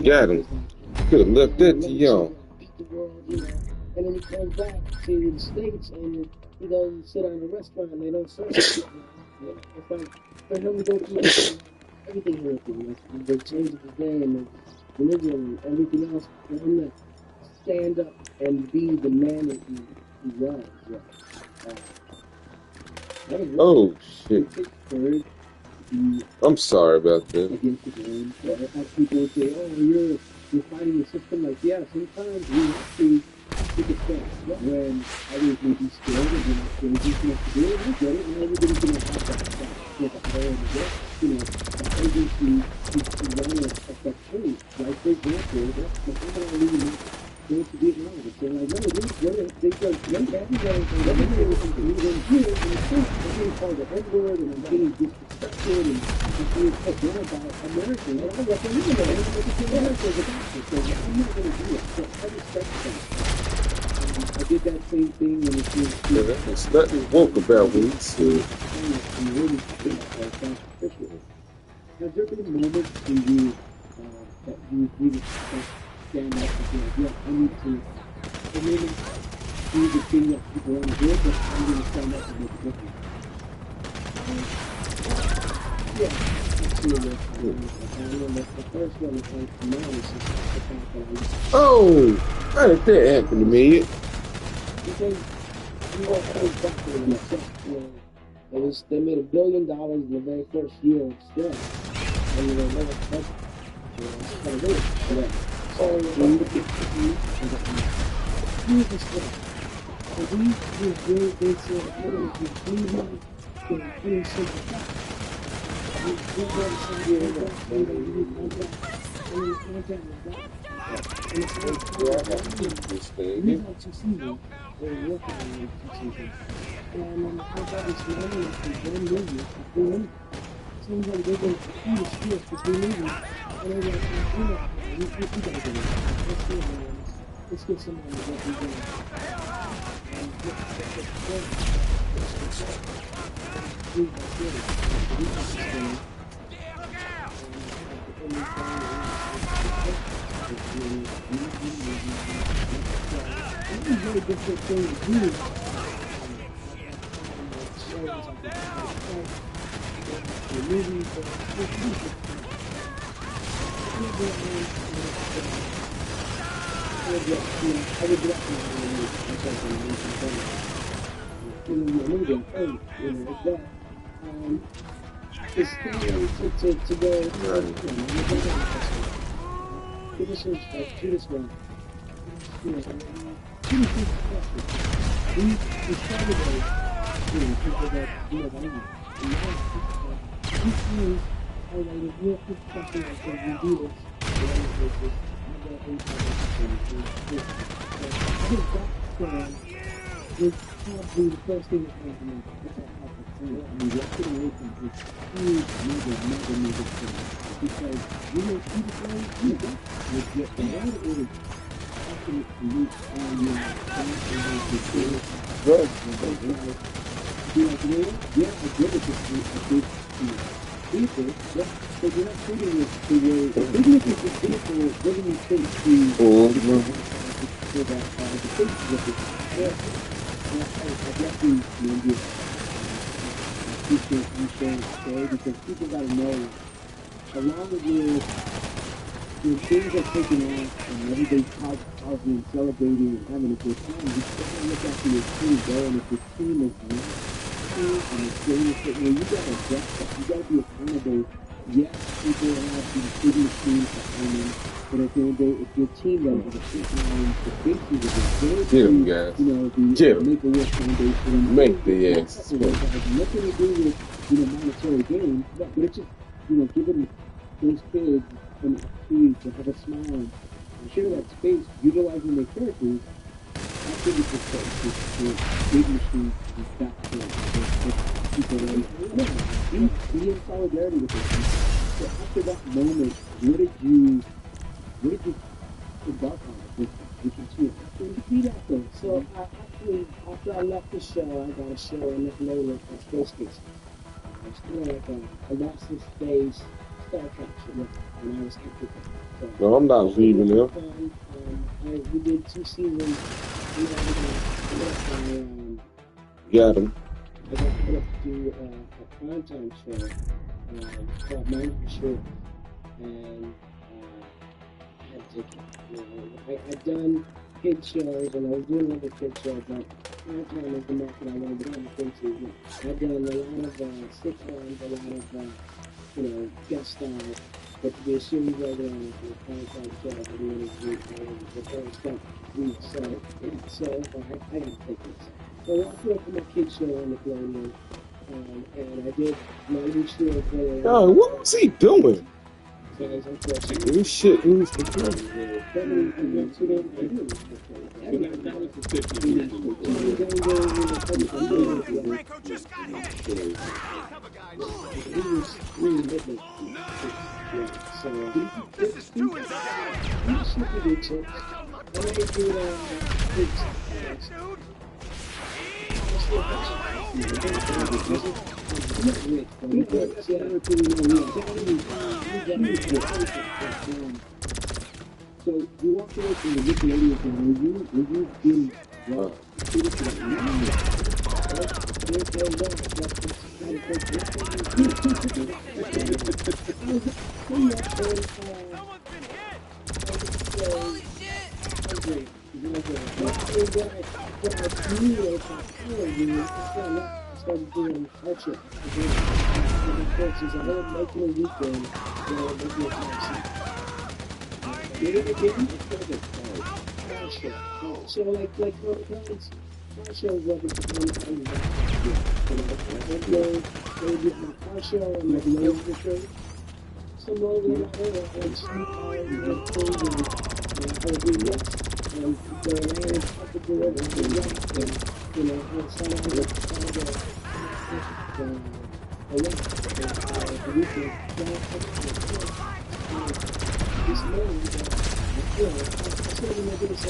[SPEAKER 3] Got him. Could have left that to y'all.
[SPEAKER 2] Beat the world, and then he comes back to the States and he goes and sit down in a restaurant and they don't serve it. It's like for him to go through everything here, the change of the day and the religion and everything else, for him to stand up and be the man that he was.
[SPEAKER 3] Oh, shit. I'm sorry about that.
[SPEAKER 2] Against the game. As people would say, oh, you're fighting the system. Like, yeah, sometimes we have to take a stance when others may be scared and they're not crazy enough to do it. I get it. Not everybody's going to have that with a hole in the gut. The urgency to want to affect change. Like, for example, Muhammad Ali going to Vietnam. So like, no, they go, everybody was in here in the street. I'm getting called the N-word and I'm getting disrespected and I'm being put down by Americans. And I'm like, I'm not going to do Americans about this. So I'm not going to do it. So I respect that. I did that same thing when it came to...
[SPEAKER 3] Yeah, there's nothing woke about what he said.
[SPEAKER 2] Have there been moments for you that you really stand up and be like, yeah, I need to do the thing that people want to do, but I'm going to stand up and make a difference? Yeah, that's really what the first one that comes to mind is just the fact that
[SPEAKER 3] Oh, how did that happen to me?
[SPEAKER 2] because you all played basketball in the set where they made $1 billion in the very first year of still. And you know, never touched it. You know, it's kind of weird. Yeah. So when you look at here's the stuff. So these very basic, pretty simple stuff. You go to somebody and you contact with that. And it's like, we have 2 seasons. We're working on 2 seasons. And I got this money for 1 movie, for 3 movies. Seems like they're going to do the skills for 3 movies. And they're like, you know, we gotta get it. Let's do it, man. Let's get somebody to get it. It's a very different thing to do. The movies, I would it's to go, this is like, to this one, we started as, people that, highlighted real quick something like that, we do this, was probably the first thing that came to me. I mean, we're getting away from this huge, mega thing. Because we know people play, we got with just a lot of it is actually unique and you know, be like, you know, yeah, I get it, it's a big, people, but you're not treating it the way, even if it's a vehicle, doesn't mean think to that, the things with it. I definitely appreciate you sharing the story because people got to know, along with when things are taking off and everybody's pausing and celebrating and having a good time, you got to look after your team, though, and if your team is not and it's doing it, you got to adjust that. You got to be accountable. Yes, people have these big machines behind them, but at the end of the day, if your team doesn't have a front line, the faces of the
[SPEAKER 3] Get them, guys.
[SPEAKER 2] you know, the Make-A-Wish Foundation,
[SPEAKER 3] make the ass.
[SPEAKER 2] nothing to do with, monetary gain, but it's just, giving those kids an opportunity to have a smile and share that space, utilizing their characters. I think it's just big machine is back to people that be in solidarity with them. So after that moment, what did you embark on with you? See that though. So I actually, after I left the show, I got a show on Nickelodeon called Space Station. It's kind of like a lost in space Star Trek show, and I was happy with that. So,
[SPEAKER 3] No, I'm not leaving them.
[SPEAKER 2] We did 2 seasons.
[SPEAKER 3] Got him.
[SPEAKER 2] I got put up to do a primetime show called Mind Show, and I had to take it. I'd done kid shows, and I was doing other kid shows, but primetime is the market I wanted to get into. I'd done a lot of sitcoms, a lot of guest stars. But to be a series regular on a primetime show, I didn't want to do the first step. So I had to take this. So I put up my kid show on Nickelodeon, and I did my new show.
[SPEAKER 3] Oh, what was he doing?
[SPEAKER 2] because unfortunately,
[SPEAKER 3] This shit needs to go.
[SPEAKER 2] Beverly went to them.
[SPEAKER 4] So that was the 50.
[SPEAKER 5] Franco just got hit. Cover, guys.
[SPEAKER 2] He was really hitting it. So
[SPEAKER 5] This is too insane.
[SPEAKER 2] he was super good too. And they did big
[SPEAKER 5] Dude.
[SPEAKER 1] So you walked away from the Nickelodeon thing. Would you be well suited to that?
[SPEAKER 5] Someone's been hit. Holy shit.
[SPEAKER 2] Started doing culture. There's a whole local weekend where they do a
[SPEAKER 1] Did it again?
[SPEAKER 2] car show. So like car shows where it's they would get my car show and like loads of show. Some road in there and sneak cars and food and I would do yes. And the land is up to do it and do yes. And, and some of the weekend. This morning, I said when I did this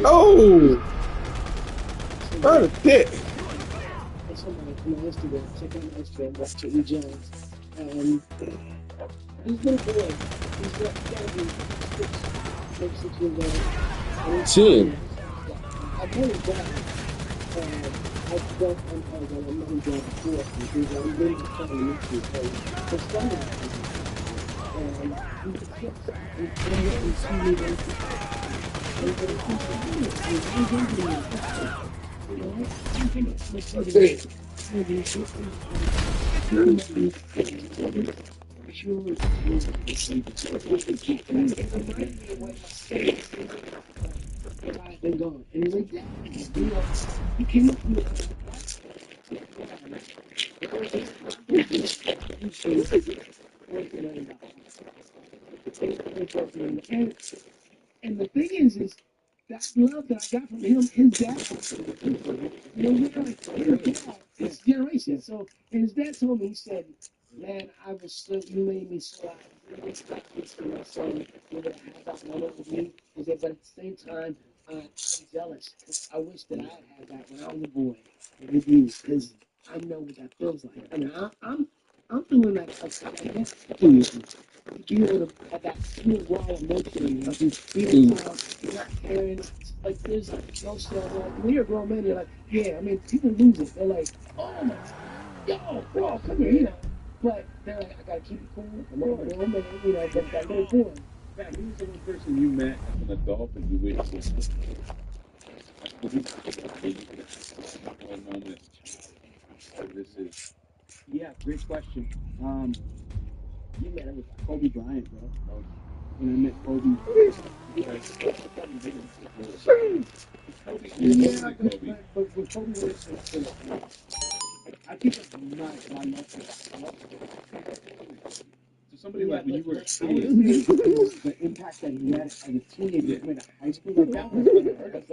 [SPEAKER 3] Oh! What a dick!
[SPEAKER 2] Somebody on my Instagram, check out my Instagram, watch Jimmy Jones. This little boy, he's got to be 6 years old.
[SPEAKER 3] 10.
[SPEAKER 2] I've known his dad. I've done, I'm known his dad before, because I've been to some of the issues. It's funny. He's a kid. Been gone. And he's like, Dad, you came up with and the thing is that love that I got from him, his dad. We're like, his dad, his generation. So, and his dad told me, he said, man, I was so, you made me so happy. So, you would have that one over me. He said, but at the same time, I'm jealous. I wish that I had that when I was a boy with you, because I know what that feels like. I mean, I'm feeling that, I guess, be able to have that pure raw emotion, like being you're not caring, like there's no stuff. Like when you're a grown man, you're like, yeah. I mean, people lose it. They're like, oh my, yo, bro, come here, But they're like, I gotta keep it cool. I'm a grown man, but that little boy.
[SPEAKER 4] Pat, who's the one person you met as an adult and you wish was this is?
[SPEAKER 1] Yeah, great question. You met him with Kobe Bryant, bro. When I met Kobe. But when Kobe was, I think it's not my
[SPEAKER 4] So somebody like when you were a kid,
[SPEAKER 1] the impact that he had as a teenager coming to high school, like that was unheard of.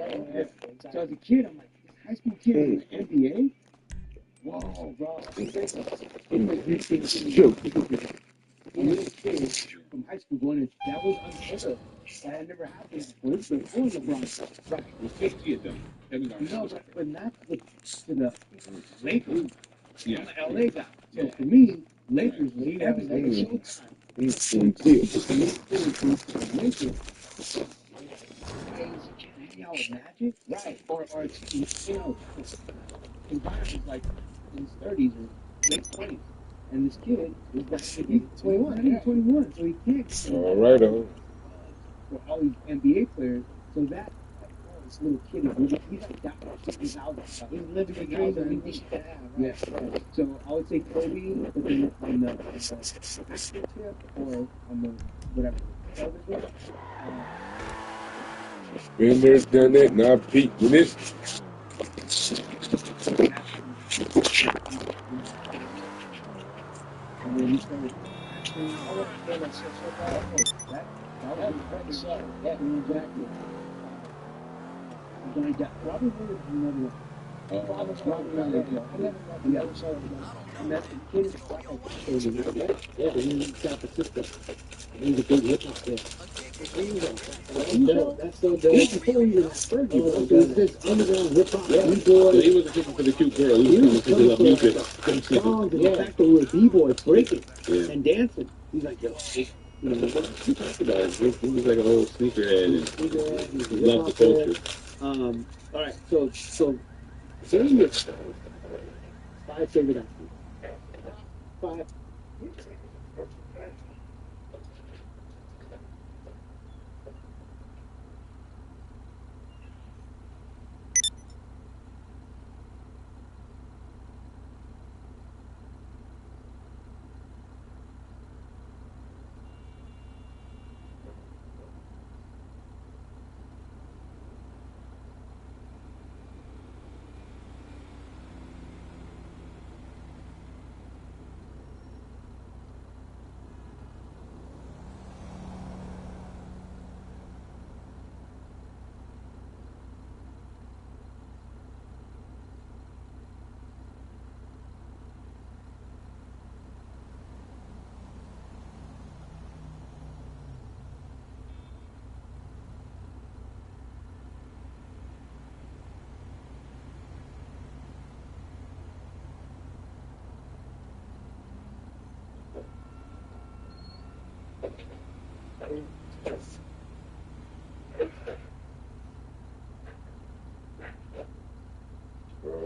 [SPEAKER 1] So as a kid, I'm like, this high school kid in the NBA? Whoa, bro. It's like you think from high school going in, that was unheard of. That had never happened before LeBron. Right.
[SPEAKER 4] well, 50 of them.
[SPEAKER 1] No, but not to the Lakers.
[SPEAKER 4] Yeah.
[SPEAKER 1] I'm an LA guy. So for me, Lakers lead everything. Showtime. Lakers. Hang out with Magic, right? Or environments like in his 30s or late 20s, and this kid is like 21, 21, so he can't.
[SPEAKER 3] All right,
[SPEAKER 1] For all these NBA players, so that this little kid. He's like that for 60,000.
[SPEAKER 2] He's living the dream that we wish he could have. Right?
[SPEAKER 1] Yeah. So I would say Kobe, but then on the actual tip or on the whatever television.
[SPEAKER 3] Been there, done that, now peaked in it.
[SPEAKER 1] And then he started acting.
[SPEAKER 2] I want to play that shit so bad.
[SPEAKER 1] That
[SPEAKER 2] That
[SPEAKER 1] was
[SPEAKER 2] was a great show. Yeah.
[SPEAKER 1] exactly. The guy that Robin Williams is another one.
[SPEAKER 2] Robert
[SPEAKER 1] Robert
[SPEAKER 2] Williams,
[SPEAKER 1] Williams.
[SPEAKER 2] yeah. I never watched the other show.
[SPEAKER 1] And that kid is like yeah, he's in San Francisco. He's a big hit up there.
[SPEAKER 2] That's so dope.
[SPEAKER 1] This is before he was at Fergie.
[SPEAKER 2] Oh,
[SPEAKER 1] So it's this underground hip hop.
[SPEAKER 2] Yeah.
[SPEAKER 4] So he wasn't looking for the cute girl. He was looking for the music.
[SPEAKER 1] Songs and the fact that we were b-boys breaking
[SPEAKER 4] Yeah.
[SPEAKER 1] and dancing. He's like, yo, you know,
[SPEAKER 4] He talked about it. He was like a whole sneakerhead and he loved the culture.
[SPEAKER 1] all right, so Jamie is 5 favorite athletes. 5.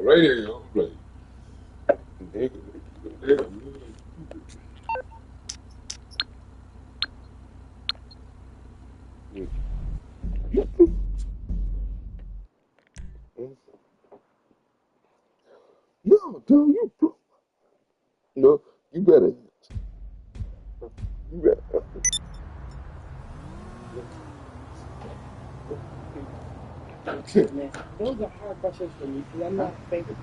[SPEAKER 3] Radio play. No, tell you. No, you better. You better.
[SPEAKER 2] Man, those are hard questions for me because I'm not a favorite.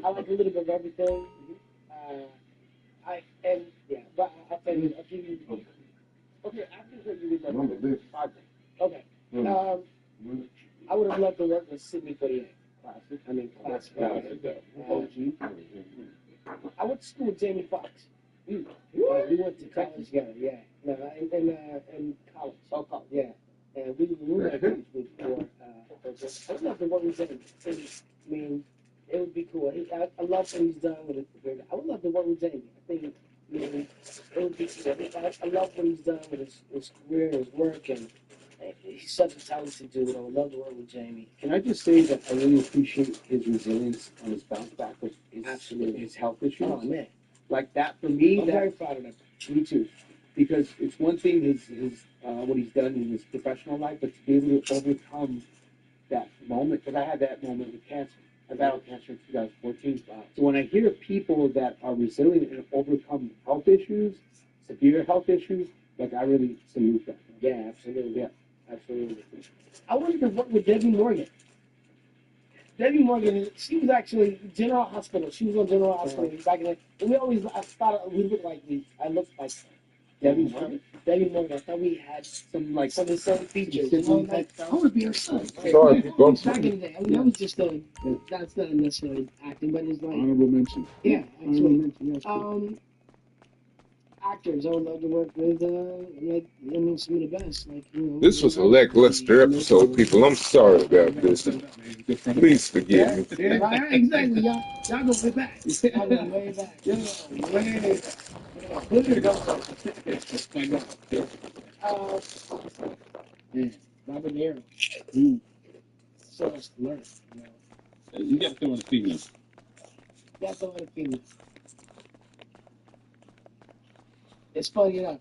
[SPEAKER 2] I like a little bit of everything. But I'll give you. Okay, after what you read that.
[SPEAKER 3] Remember this.
[SPEAKER 2] Okay. I would have loved to work with Sydney 48. Classic. I went to school with Jamie Foxx. We went to college together. Yeah. No, in college. Oh, college. Yeah. And we were roommates before. I would love to work with Jamie. I mean, it would be cool. I love what he's done with it. I would love to work with Jamie. I think, it would be cool. I love what he's done with his career, his work, and he's such a talented dude. I would love to work with Jamie.
[SPEAKER 1] Can I just say that I really appreciate his resilience on his bounce back with his health issues?
[SPEAKER 2] Oh, man.
[SPEAKER 1] Like that for me.
[SPEAKER 2] I'm very proud of that.
[SPEAKER 1] Me too. Because it's one thing his what he's done in his professional life, but to be able to overcome that moment, because I had that moment with cancer. I battled cancer in 2014. So when I hear people that are resilient and overcome health issues, severe health issues, like I really salute that.
[SPEAKER 2] Yeah, absolutely.
[SPEAKER 1] Yeah, absolutely.
[SPEAKER 2] I wanted to work with Debbie Morgan. Debbie Morgan, she was actually General Hospital. She was on General Hospital back in the day. And I thought a little bit like me. I looked like Debbie Morgan. Debbie Morgan. I thought we had some of the same features. I want to be her son.
[SPEAKER 3] Sorry,
[SPEAKER 2] Back in the day. That was just that's not necessarily acting, but it's like
[SPEAKER 1] Honorable mention.
[SPEAKER 2] Yeah,
[SPEAKER 1] Honorable
[SPEAKER 2] actually.
[SPEAKER 1] mention. Yes,
[SPEAKER 2] Actors I would love to work with, some of the best.
[SPEAKER 3] This was a lackluster episode, people. I'm sorry about this. Please forgive me.
[SPEAKER 2] Yeah, right, exactly. Y'all go way back. Y'all go way back. Way back. Look at Robert De Niro. So much to learn.
[SPEAKER 4] You got to throw in the female.
[SPEAKER 2] That's all the feeling. It's funny enough.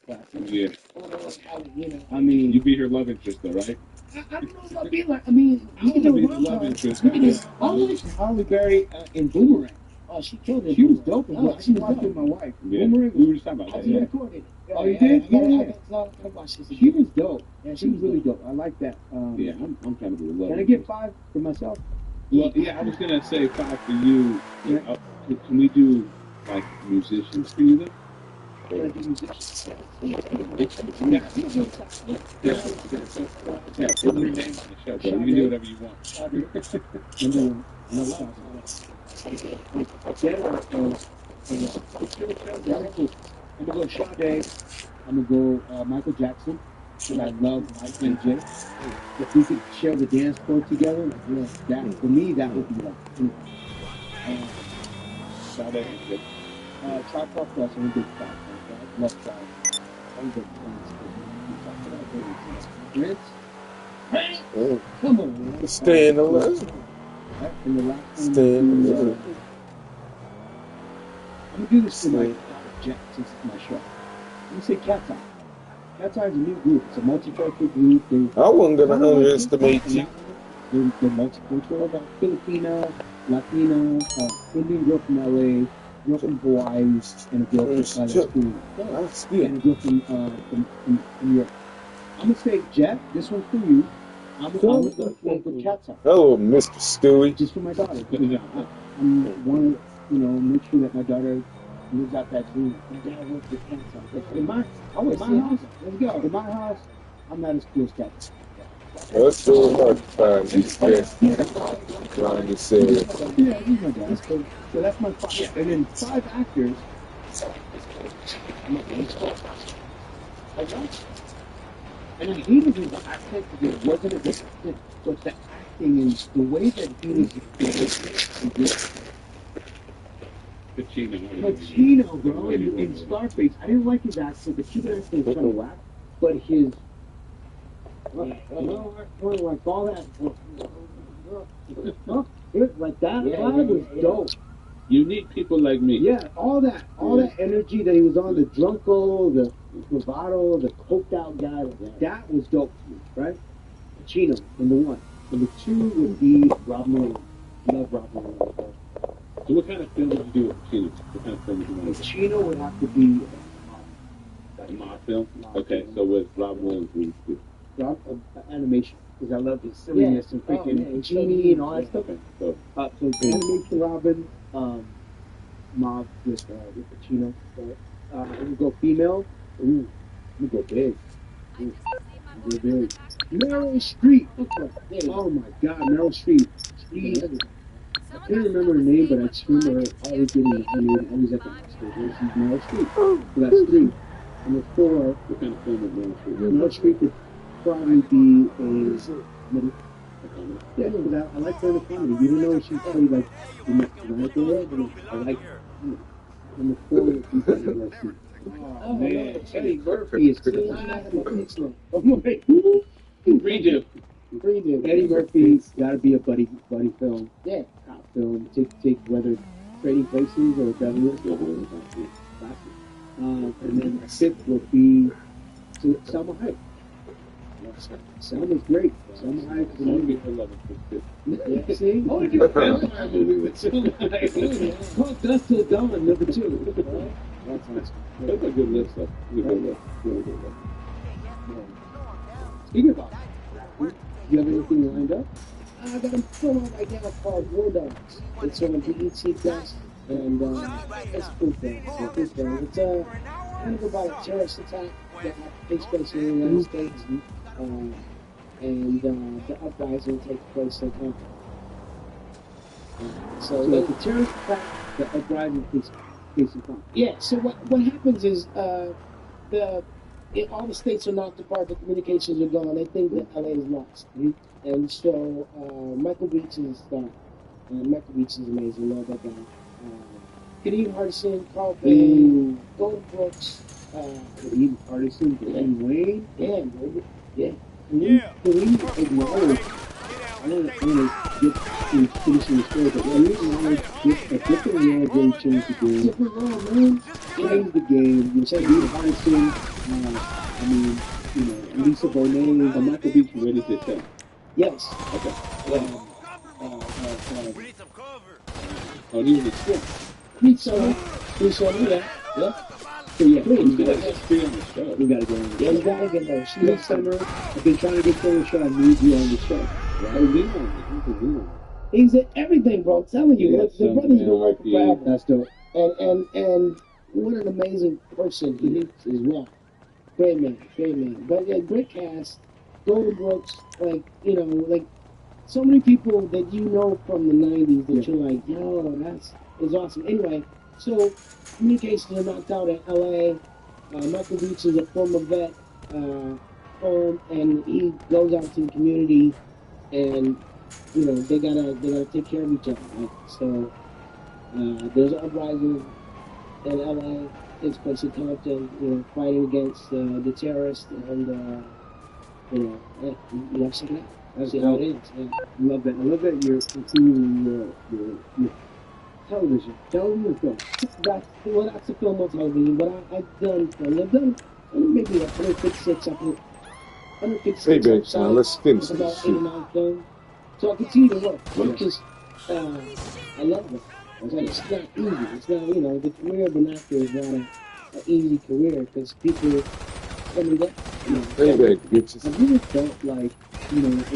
[SPEAKER 2] classic.
[SPEAKER 4] Yeah.
[SPEAKER 2] You know,
[SPEAKER 1] I mean,
[SPEAKER 4] You be her love interest, though, right?
[SPEAKER 2] I don't know about being like. I mean,
[SPEAKER 4] I
[SPEAKER 2] we can
[SPEAKER 4] wanna
[SPEAKER 2] do
[SPEAKER 4] be
[SPEAKER 2] a
[SPEAKER 4] the love
[SPEAKER 2] rom-com.
[SPEAKER 4] interest.
[SPEAKER 2] We can do.
[SPEAKER 1] I liked Holly Berry in Boomerang.
[SPEAKER 2] Oh, she killed it.
[SPEAKER 1] She was dope as
[SPEAKER 2] Oh,
[SPEAKER 1] well. I
[SPEAKER 2] she was
[SPEAKER 1] watched it
[SPEAKER 2] dope.
[SPEAKER 1] with my wife.
[SPEAKER 4] Yeah.
[SPEAKER 1] Boomerang
[SPEAKER 4] We
[SPEAKER 1] was.
[SPEAKER 4] were just talking
[SPEAKER 2] I
[SPEAKER 4] about that.
[SPEAKER 2] just
[SPEAKER 4] Yeah.
[SPEAKER 2] recorded it.
[SPEAKER 1] Oh, you did?
[SPEAKER 2] I gotta
[SPEAKER 1] Yeah.
[SPEAKER 2] watch this
[SPEAKER 1] She
[SPEAKER 2] again.
[SPEAKER 1] was dope.
[SPEAKER 2] Yeah,
[SPEAKER 1] She was really dope. I like that.
[SPEAKER 4] Yeah, I'm trying to be the love
[SPEAKER 1] Can I
[SPEAKER 4] interest.
[SPEAKER 1] get 5 for myself?
[SPEAKER 4] Well, yeah, I was gonna say 5 for you.
[SPEAKER 1] Yeah.
[SPEAKER 4] Can we do like musicians for you then?
[SPEAKER 1] Can I do musicians?
[SPEAKER 4] Yeah. Yeah, put your name on the show, bro. You can do whatever you want.
[SPEAKER 1] Number 1. Another sauce. Then I'm gonna go Sade. I'm gonna go Michael Jackson. And I love Mike and Jay. If we could share the dance floor together, yeah, that for me that would be like.
[SPEAKER 4] Sade.
[SPEAKER 1] Tripod Plus, I'm a big fan. I love Tripod. I'm a big fan. Prince? Come on, man.
[SPEAKER 3] Staying alive.
[SPEAKER 1] And the last one,
[SPEAKER 3] Staying alive.
[SPEAKER 1] I'm gonna do this for my Jack since it's my show. I'm gonna say Cat's Eye. Cat's Eye is a new group. It's a multicultural group.
[SPEAKER 3] I wasn't gonna underestimate you.
[SPEAKER 1] They're multicultural. About Filipino, Latino, Indian girl from LA, girl from Hawaii, and a girl from school. And a girl from New York. I'm gonna say Jet. This one's for you. I'm gonna go for Cat's Eye.
[SPEAKER 3] Hello, Mr. Stewie.
[SPEAKER 1] Just for my daughter. I want to, make sure that my daughter lives out that dream. My dad works with Cat's Eye. In my house, let's go. In my house, I'm not as cool as Cat's Eye.
[SPEAKER 3] That's so hard to find these guys. Trying to say it.
[SPEAKER 1] Yeah, he's my dad. So that's my 5. And then 5 actors. And I hated his accent because it wasn't a good accent, but the acting and the way that he was. Pacino, bro, in Scarface. I didn't like his accent. The Cuban accent was kind of whack, but his. Like all that. Like that vibe was dope.
[SPEAKER 4] You need people like me.
[SPEAKER 1] Yeah, all that energy that he was on, the drunko, the bravado, the coked out guy, that was dope to me, right? Pacino, number 1. Number 2 would be Rob Moreno. Love Rob Moreno.
[SPEAKER 4] So what kind of film would you do with Pacino? What kind of film would you want to do?
[SPEAKER 1] Pacino would have to be
[SPEAKER 4] A mob film? Okay, so with Rob Williams,
[SPEAKER 1] animation, because I love his silliness and freaking genie and all that stuff.
[SPEAKER 4] Okay, so
[SPEAKER 1] So animation Robin, mob with Pacino. We go female. Ooh, we go big. Go big. Meryl Streep. Oh my God, Meryl Streep. I can't remember her name, but I just remember her always getting always at the Oscars. She's Meryl Streep. So that's 3. Number 4.
[SPEAKER 4] what kind of film would Meryl Streep do?
[SPEAKER 1] Meryl Streep would probably be a yeah, because I like her in the comedy. You don't know she played like I like number 4 would be Eddie Murphy. Oh man, Eddie Murphy is
[SPEAKER 4] Redo.
[SPEAKER 1] Eddie Murphy's got to be a buddy film.
[SPEAKER 2] Yeah.
[SPEAKER 1] Cop film. Take whether Trading Places or Beverly Hills. And then the 5th would be Selma Hayek. Selma's great. Selma Hayek is a movie. Yeah, see? Oh, you a movie with Selma Hayek. Called Dust Till Dawn, number 2.
[SPEAKER 4] That's a good list, though. Good list. Really good list.
[SPEAKER 1] Speaking about it, do you have anything lined up?
[SPEAKER 2] I got a film right now called War Dogs. It's on BET Plus, and it's cool thing. It's kind of about a terrorist attack that takes place in the United States, and the uprising takes place in Hong Kong.
[SPEAKER 1] So the terrorist attack, the uprising takes place in Hong Kong.
[SPEAKER 2] Yeah. So what happens is all the states are knocked apart. The communications are gone. They think that LA is lost. And so Michael Beach is Michael Beach is amazing. Love that guy. Kadeem Hardison, Carl Payne, Golden Brooks,
[SPEAKER 1] Kadeem Hardison, Dwayne Wayne.
[SPEAKER 2] yeah, baby. Yeah.
[SPEAKER 1] Kadeem acknowledged
[SPEAKER 2] to get to finishing the story, but when you acknowledge a different world really changed the game. Different world, man. Changed the game. You say Reed Hudson, I mean, Lisa Bonet,
[SPEAKER 4] Michael Beach ready to tell.
[SPEAKER 2] yes.
[SPEAKER 4] Okay.
[SPEAKER 5] We need some cover.
[SPEAKER 4] Oh, these are the scripts.
[SPEAKER 2] Creed Summer, yeah. So yeah,
[SPEAKER 4] We gotta stay on the show.
[SPEAKER 2] we gotta get on. Yeah, you gotta get there. Creed Summer, I've been trying to get you on the show. I need you on the show.
[SPEAKER 4] Right. Lean on me.
[SPEAKER 2] He's at everything, bro. I'm telling you,
[SPEAKER 4] Yeah,
[SPEAKER 2] the brother's been
[SPEAKER 4] like
[SPEAKER 2] working forever. That's dope. And what an amazing person he is as well. Great man. But yeah, great cast. Golden Brooks, like so many people that you know from the '90s that you're like, yo, is awesome. Anyway, so communications are knocked out in LA. Michael Beach is a former vet, home, and he goes out to the community, and they gotta take care of each other. Right? So there's an uprising in LA. Takes place in Compton, fighting against the terrorists, and check it out.
[SPEAKER 1] That's
[SPEAKER 2] See how
[SPEAKER 1] dope.
[SPEAKER 2] it is. Yeah.
[SPEAKER 1] I love that. I love that you're continuing your television film.
[SPEAKER 2] That's a film on television, but I've done film. I've done maybe 156
[SPEAKER 3] Hey, babe,
[SPEAKER 2] episodes.
[SPEAKER 3] let's finish
[SPEAKER 2] About
[SPEAKER 3] this
[SPEAKER 2] 8 or
[SPEAKER 3] shit.
[SPEAKER 2] 9 films. So I continue to work
[SPEAKER 3] Yeah.
[SPEAKER 2] because I love it. It's not easy. It's not, the career of an actor is not an easy career because people come and go.
[SPEAKER 3] Hey, babe, bitches.
[SPEAKER 1] Have you ever felt like, I ask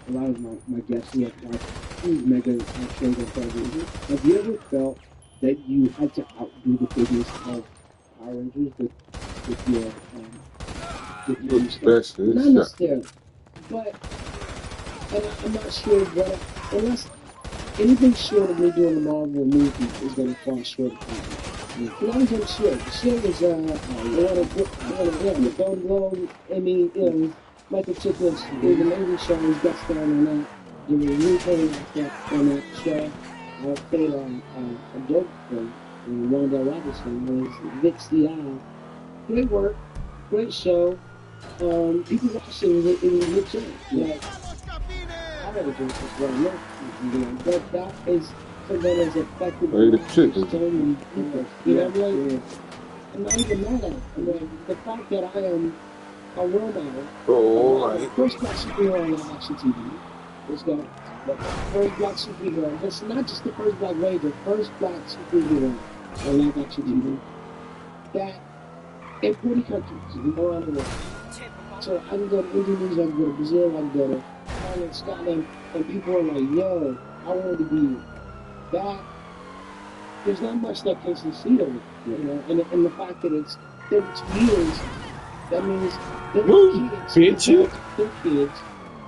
[SPEAKER 1] a lot of my guests who have watched these mega shows on television, have you ever felt that you had to outdo the biggest of Power Rangers with your stuff?
[SPEAKER 2] Not necessarily, but and I'm not sure what unless anything short of me doing a Marvel movie is going to fall short of that. As long as I'm sure. The Shield is the Golden Globe, Emmy, Michael Chiklis is an amazing show. He's guest starring on that. Doing a new thing on that show. I played a dope film, Wanda Robinson, was Vic Steele. Great work, great show. People watch it. It was a good show. Like, I never do this well enough, but that is something that's effective.
[SPEAKER 3] Hey, the chick.
[SPEAKER 2] So many people. I'm like, I'm not even mad at it. I mean, the fact that I am a role model.
[SPEAKER 3] Oh,
[SPEAKER 2] First black superhero on live action TV. Let's go. The first black superhero. That's not just the first black ranger. First black superhero on live action TV. That in 40 countries around the world. So I can go to Indonesia, I can go to Brazil, I can go to Ireland, Scotland, and people are like, yo, I wanted to be that. There's not much that can succeed over it, and the fact that it's 32 years, that means they're kids, yo,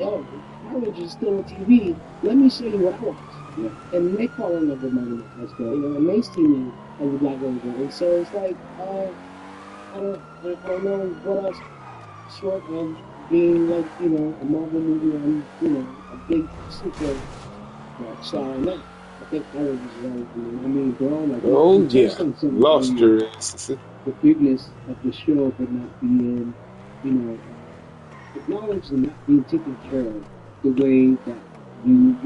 [SPEAKER 2] Power Rangers is still on TV, let me show you what I watch. Yeah. And they fall in love with my movie. Let's go. And they see me as a black ranger. And so it's like, I don't know what else short of being like, a Marvel movie on, a big super star in that. I think Power Rangers is all for me.
[SPEAKER 1] I mean, bro, like,
[SPEAKER 3] oh yeah, lost your ass.
[SPEAKER 1] The bigness of the show, but not being, acknowledged and not being taken care of the way that you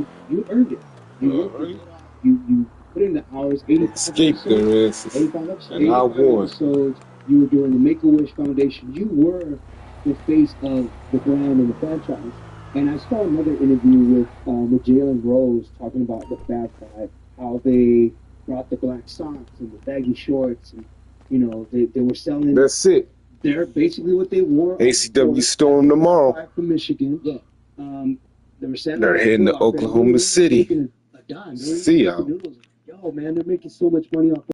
[SPEAKER 1] earned it. You put in the hours, 85
[SPEAKER 3] Escape their asses.
[SPEAKER 1] 85 episodes.
[SPEAKER 3] And I won.
[SPEAKER 1] Episodes. You were doing the Make-A-Wish Foundation. You were the face of the brand and the franchise. And I saw another interview with Jalen Rose talking about the Fab Five, how they brought the black socks and the baggy shorts, and they were selling.
[SPEAKER 3] That's it.
[SPEAKER 1] They're basically what they wore.
[SPEAKER 3] ACW Storm tomorrow.
[SPEAKER 1] From Michigan.
[SPEAKER 2] Yeah.
[SPEAKER 1] They were selling.
[SPEAKER 3] They're heading to Oklahoma City.
[SPEAKER 1] A dime.
[SPEAKER 3] See y'all.
[SPEAKER 1] Yo, man, they're making so much money off